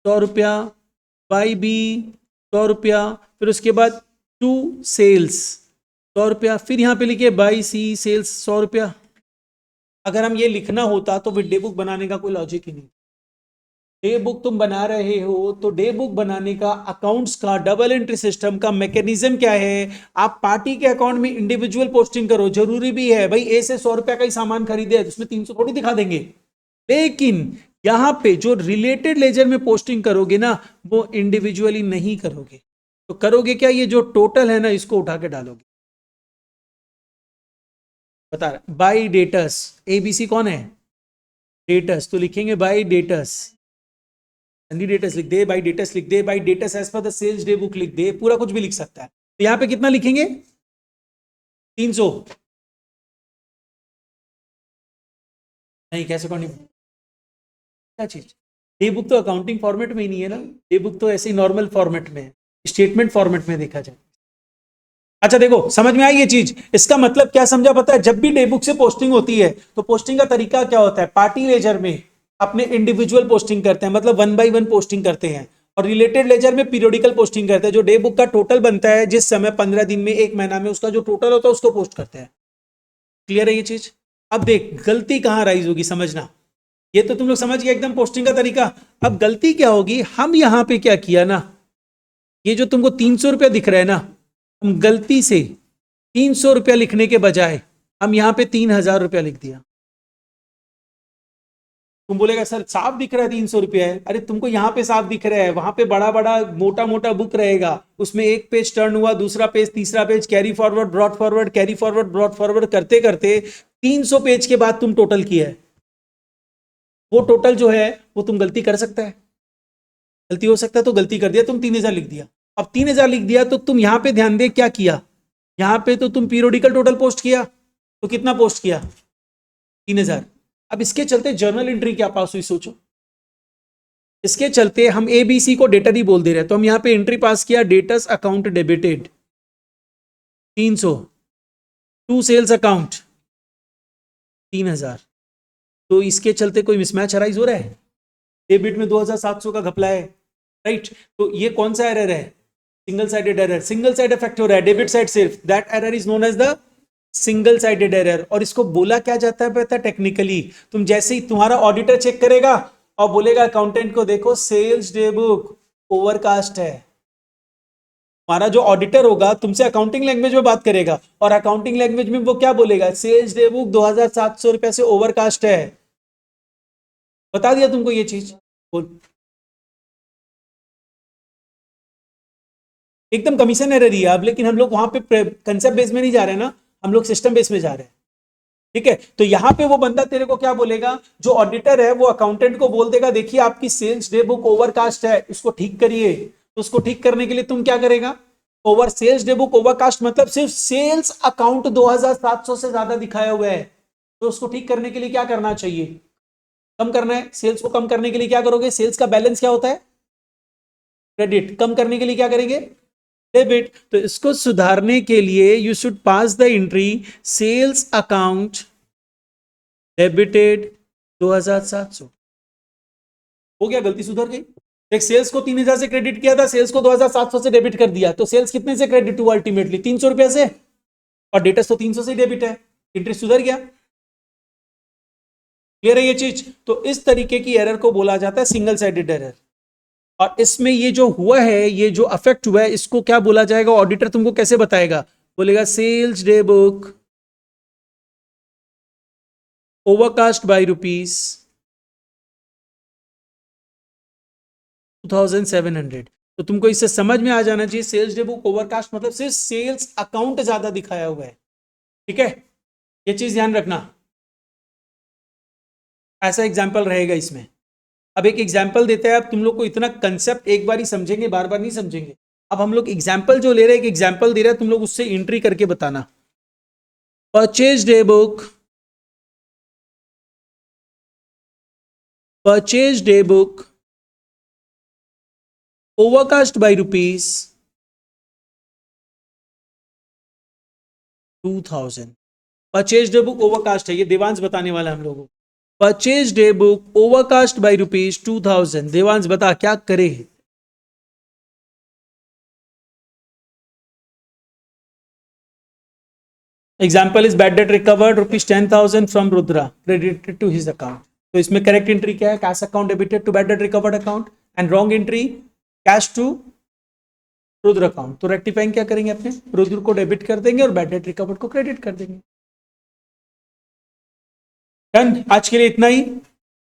100 रुपया, बाई बी 100 रुपया, फिर उसके बाद टू सेल्स 100 रुपया, फिर यहां पे लिखे बाई सी सेल्स 100 रुपया। अगर हम ये लिखना होता तो फिर डे बुक बनाने का कोई लॉजिक ही नहीं। डे बुक तुम बना रहे हो तो डे बुक बनाने का, अकाउंट्स का, डबल एंट्री सिस्टम का मैकेनिज्म क्या है? आप पार्टी के अकाउंट में इंडिविजुअल पोस्टिंग करो, जरूरी भी है भाई, ए से 100 रुपया का ही सामान खरीदे तो उसमें 300 थोड़ी दिखा देंगे। लेकिन यहां पे जो रिलेटेड लेजर में पोस्टिंग करोगे ना, वो इंडिविजुअली नहीं करोगे। तो करोगे क्या, ये जो टोटल है ना इसको उठा के डालोगे। बता रहा बाई डेटस, एबीसी कौन है? डेटस, तो लिखेंगे बाई डेटस, डेटस लिख दे, बाई डेटस लिख दे, by dates as per the sales day book लिख दे, पूरा कुछ भी लिख सकता है। तो यहां पे कितना लिखेंगे? 300। नहीं कैसे कौन, क्या चीज? डे बुक तो अकाउंटिंग फॉर्मेट में ही नहीं है ना, डे बुक तो ऐसे ही नॉर्मल फॉर्मेट में है, स्टेटमेंट फॉर्मेट में देखा जाए। अच्छा देखो, समझ में आई ये चीज? इसका मतलब क्या समझा पता है? जब भी डे बुक से पोस्टिंग होती है तो पोस्टिंग का तरीका क्या होता है? पार्टी लेजर में अपने इंडिविजुअल पोस्टिंग करते हैं, मतलब 1 by 1 पोस्टिंग करते हैं, और रिलेटेड लेजर में पीरियोडिकल पोस्टिंग करते हैं। जो डे बुक का टोटल बनता है जिस समय 15 दिन में, 1 महीना में, उसका जो टोटल होता है उसको पोस्ट करते हैं। क्लियर है ये चीज? अब देख गलती कहां राइज होगी, समझना। ये तो तुम लोग समझ गए एकदम पोस्टिंग का तरीका। अब गलती क्या होगी, हम यहां पे क्या किया ना, ये जो तुमको 300 रुपया दिख रहा है ना, हम गलती से 300 रुपया लिखने के बजाय हम यहां पे 3000 रुपया लिख दिया। तुम बोलेगा सर साफ दिख रहा है 300 रुपया है। अरे तुमको यहां पे साफ दिख रहा है, वहां पे बड़ा बड़ा मोटा मोटा बुक रहेगा, उसमें एक पेज टर्न हुआ, दूसरा पेज, तीसरा page, carry forward, brought forward, carry forward, brought forward करते करते 300 पेज के बाद तुम टोटल किया है। वो टोटल जो है वो तुम गलती कर सकता है, गलती हो सकता है, तो गलती कर दिया, तुम 3000 लिख दिया। अब 3000 लिख दिया तो तुम यहां पे ध्यान दे क्या किया, यहां पे तो तुम पीरियोडिकल टोटल पोस्ट किया, तो कितना पोस्ट किया? 3000। अब इसके चलते जर्नल एंट्री क्या पास हुई सोचो। इसके चलते हम एबीसी को डेटर ही बोल दे रहे हैं, तो हम यहां पे एंट्री पास किया, debtors account debited 300, to sales account 3000। तो इसके चलते कोई मिसमैच अराइज हो रहा है, डेबिट में 2700 का घपला है, राइट? तो ये कौन सा एरर है? Single sided error, single side effect हो रहा है, डेबिट साइड सिर्फ, that error is known as the single sided error. और इसको बोला क्या जाता है पता है टेक्निकली? तुम जैसे ही तुम्हारा ऑडिटर चेक करेगा और बोलेगा अकाउंटेंट को देखो सेल्स डे बुक ओवरकास्ट है, हमारा जो ऑडिटर होगा तुमसे अकाउंटिंग लैंग्वेज में बात करेगा, और अकाउंटिंग लैंग्वेज में वो क्या बोलेगा? सेल्स डे बुक 2700 रुपए से ओवरकास्ट है। बता दिया तुमको ये चीज, बोल। एकदम कमीशन एरर ही है अब, लेकिन हम लोग वहां पे कंसेप्ट बेस में नहीं जा रहे हैं ना, हम लोग सिस्टम बेस में जा रहे हैं। ठीक है, तो यहां पे वो बंदा तेरे को क्या बोलेगा, जो ऑडिटर है वो अकाउंटेंट को बोल देगा देखिए आपकी सेल्स डे बुक ओवरकास्ट है, इसको ठीक करिए। तो उसको ठीक करने के लिए तुम क्या करेगा? Over sales day book overcast मतलब सिर्फ सेल्स अकाउंट 2700 से ज्यादा दिखाया हुआ है, तो उसको ठीक करने के लिए क्या करना चाहिए? कम करना है। सेल्स को कम करने के लिए क्या करोगे? सेल्स का बैलेंस क्या होता है? क्रेडिट। कम करने के लिए क्या करेंगे? डेबिट। तो इसको सुधारने के लिए you should pass the entry sales account debited 2700। हो गया, गलती सुधर गई। एक सेल्स को 3000 से क्रेडिट किया था, सेल्स को 2700 से डेबिट कर दिया, तो सेल्स कितने से क्रेडिट हुआ? अल्टीमेटली 300 रुपए से, और डेटर्स तो 300 से डेबिट है, इंटरेस्ट सुधर गया। क्लियर है ये चीज? तो इस तरीके की एरर को बोला जाता है सिंगल साइडेड एरर। और इसमें ये जो हुआ है, ये जो अफेक्ट हुआ है, इसको क्या बोला जाएगा? ऑडिटर तुमको कैसे बताएगा? बोलेगा sales day book overcast by rupees 2700। तो तुमको इससे समझ में आ जाना चाहिए सेल्स डे बुक ओवरकास्ट मतलब सिर्फ सेल्स अकाउंट ज्यादा दिखाया हुआ है। ठीक है, ये चीज ध्यान रखना, ऐसा एग्जाम्पल रहेगा इसमें। अब एक एग्जाम्पल देता है, अब तुम लोग को इतना कंसेप्ट एक बार ही समझेंगे, बार बार नहीं समझेंगे। अब हम लोग एग्जाम्पल जो ले रहे हैं, एक एग्जाम्पल दे रहे हैं, तुम लोग उससे एंट्री करके बताना। Purchase day book, purchase day book overcast by rupees 2000। Purchase day book overcast है, ये देवांश बताने वाला है हम लोगों को। Purchase day book overcast by rupees 2000। Devansh बता क्या करे? Example is bad debt recovered rupees 10,000 from Rudra credited to his account. तो इसमें करेक्ट एंट्री क्या है? Cash account debited to bad debt recovered account, and wrong entry cash to Rudra account. तो rectifying क्या करेंगे? अपने रुद्र को डेबिट कर देंगे और बैड डेट रिकवर्ड को क्रेडिट कर देंगे। डन, आज के लिए इतना ही।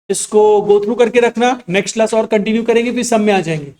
इसको गो थ्रू करके रखना, नेक्स्ट क्लास और कंटिन्यू करेंगे, फिर सब में आ जाएंगे।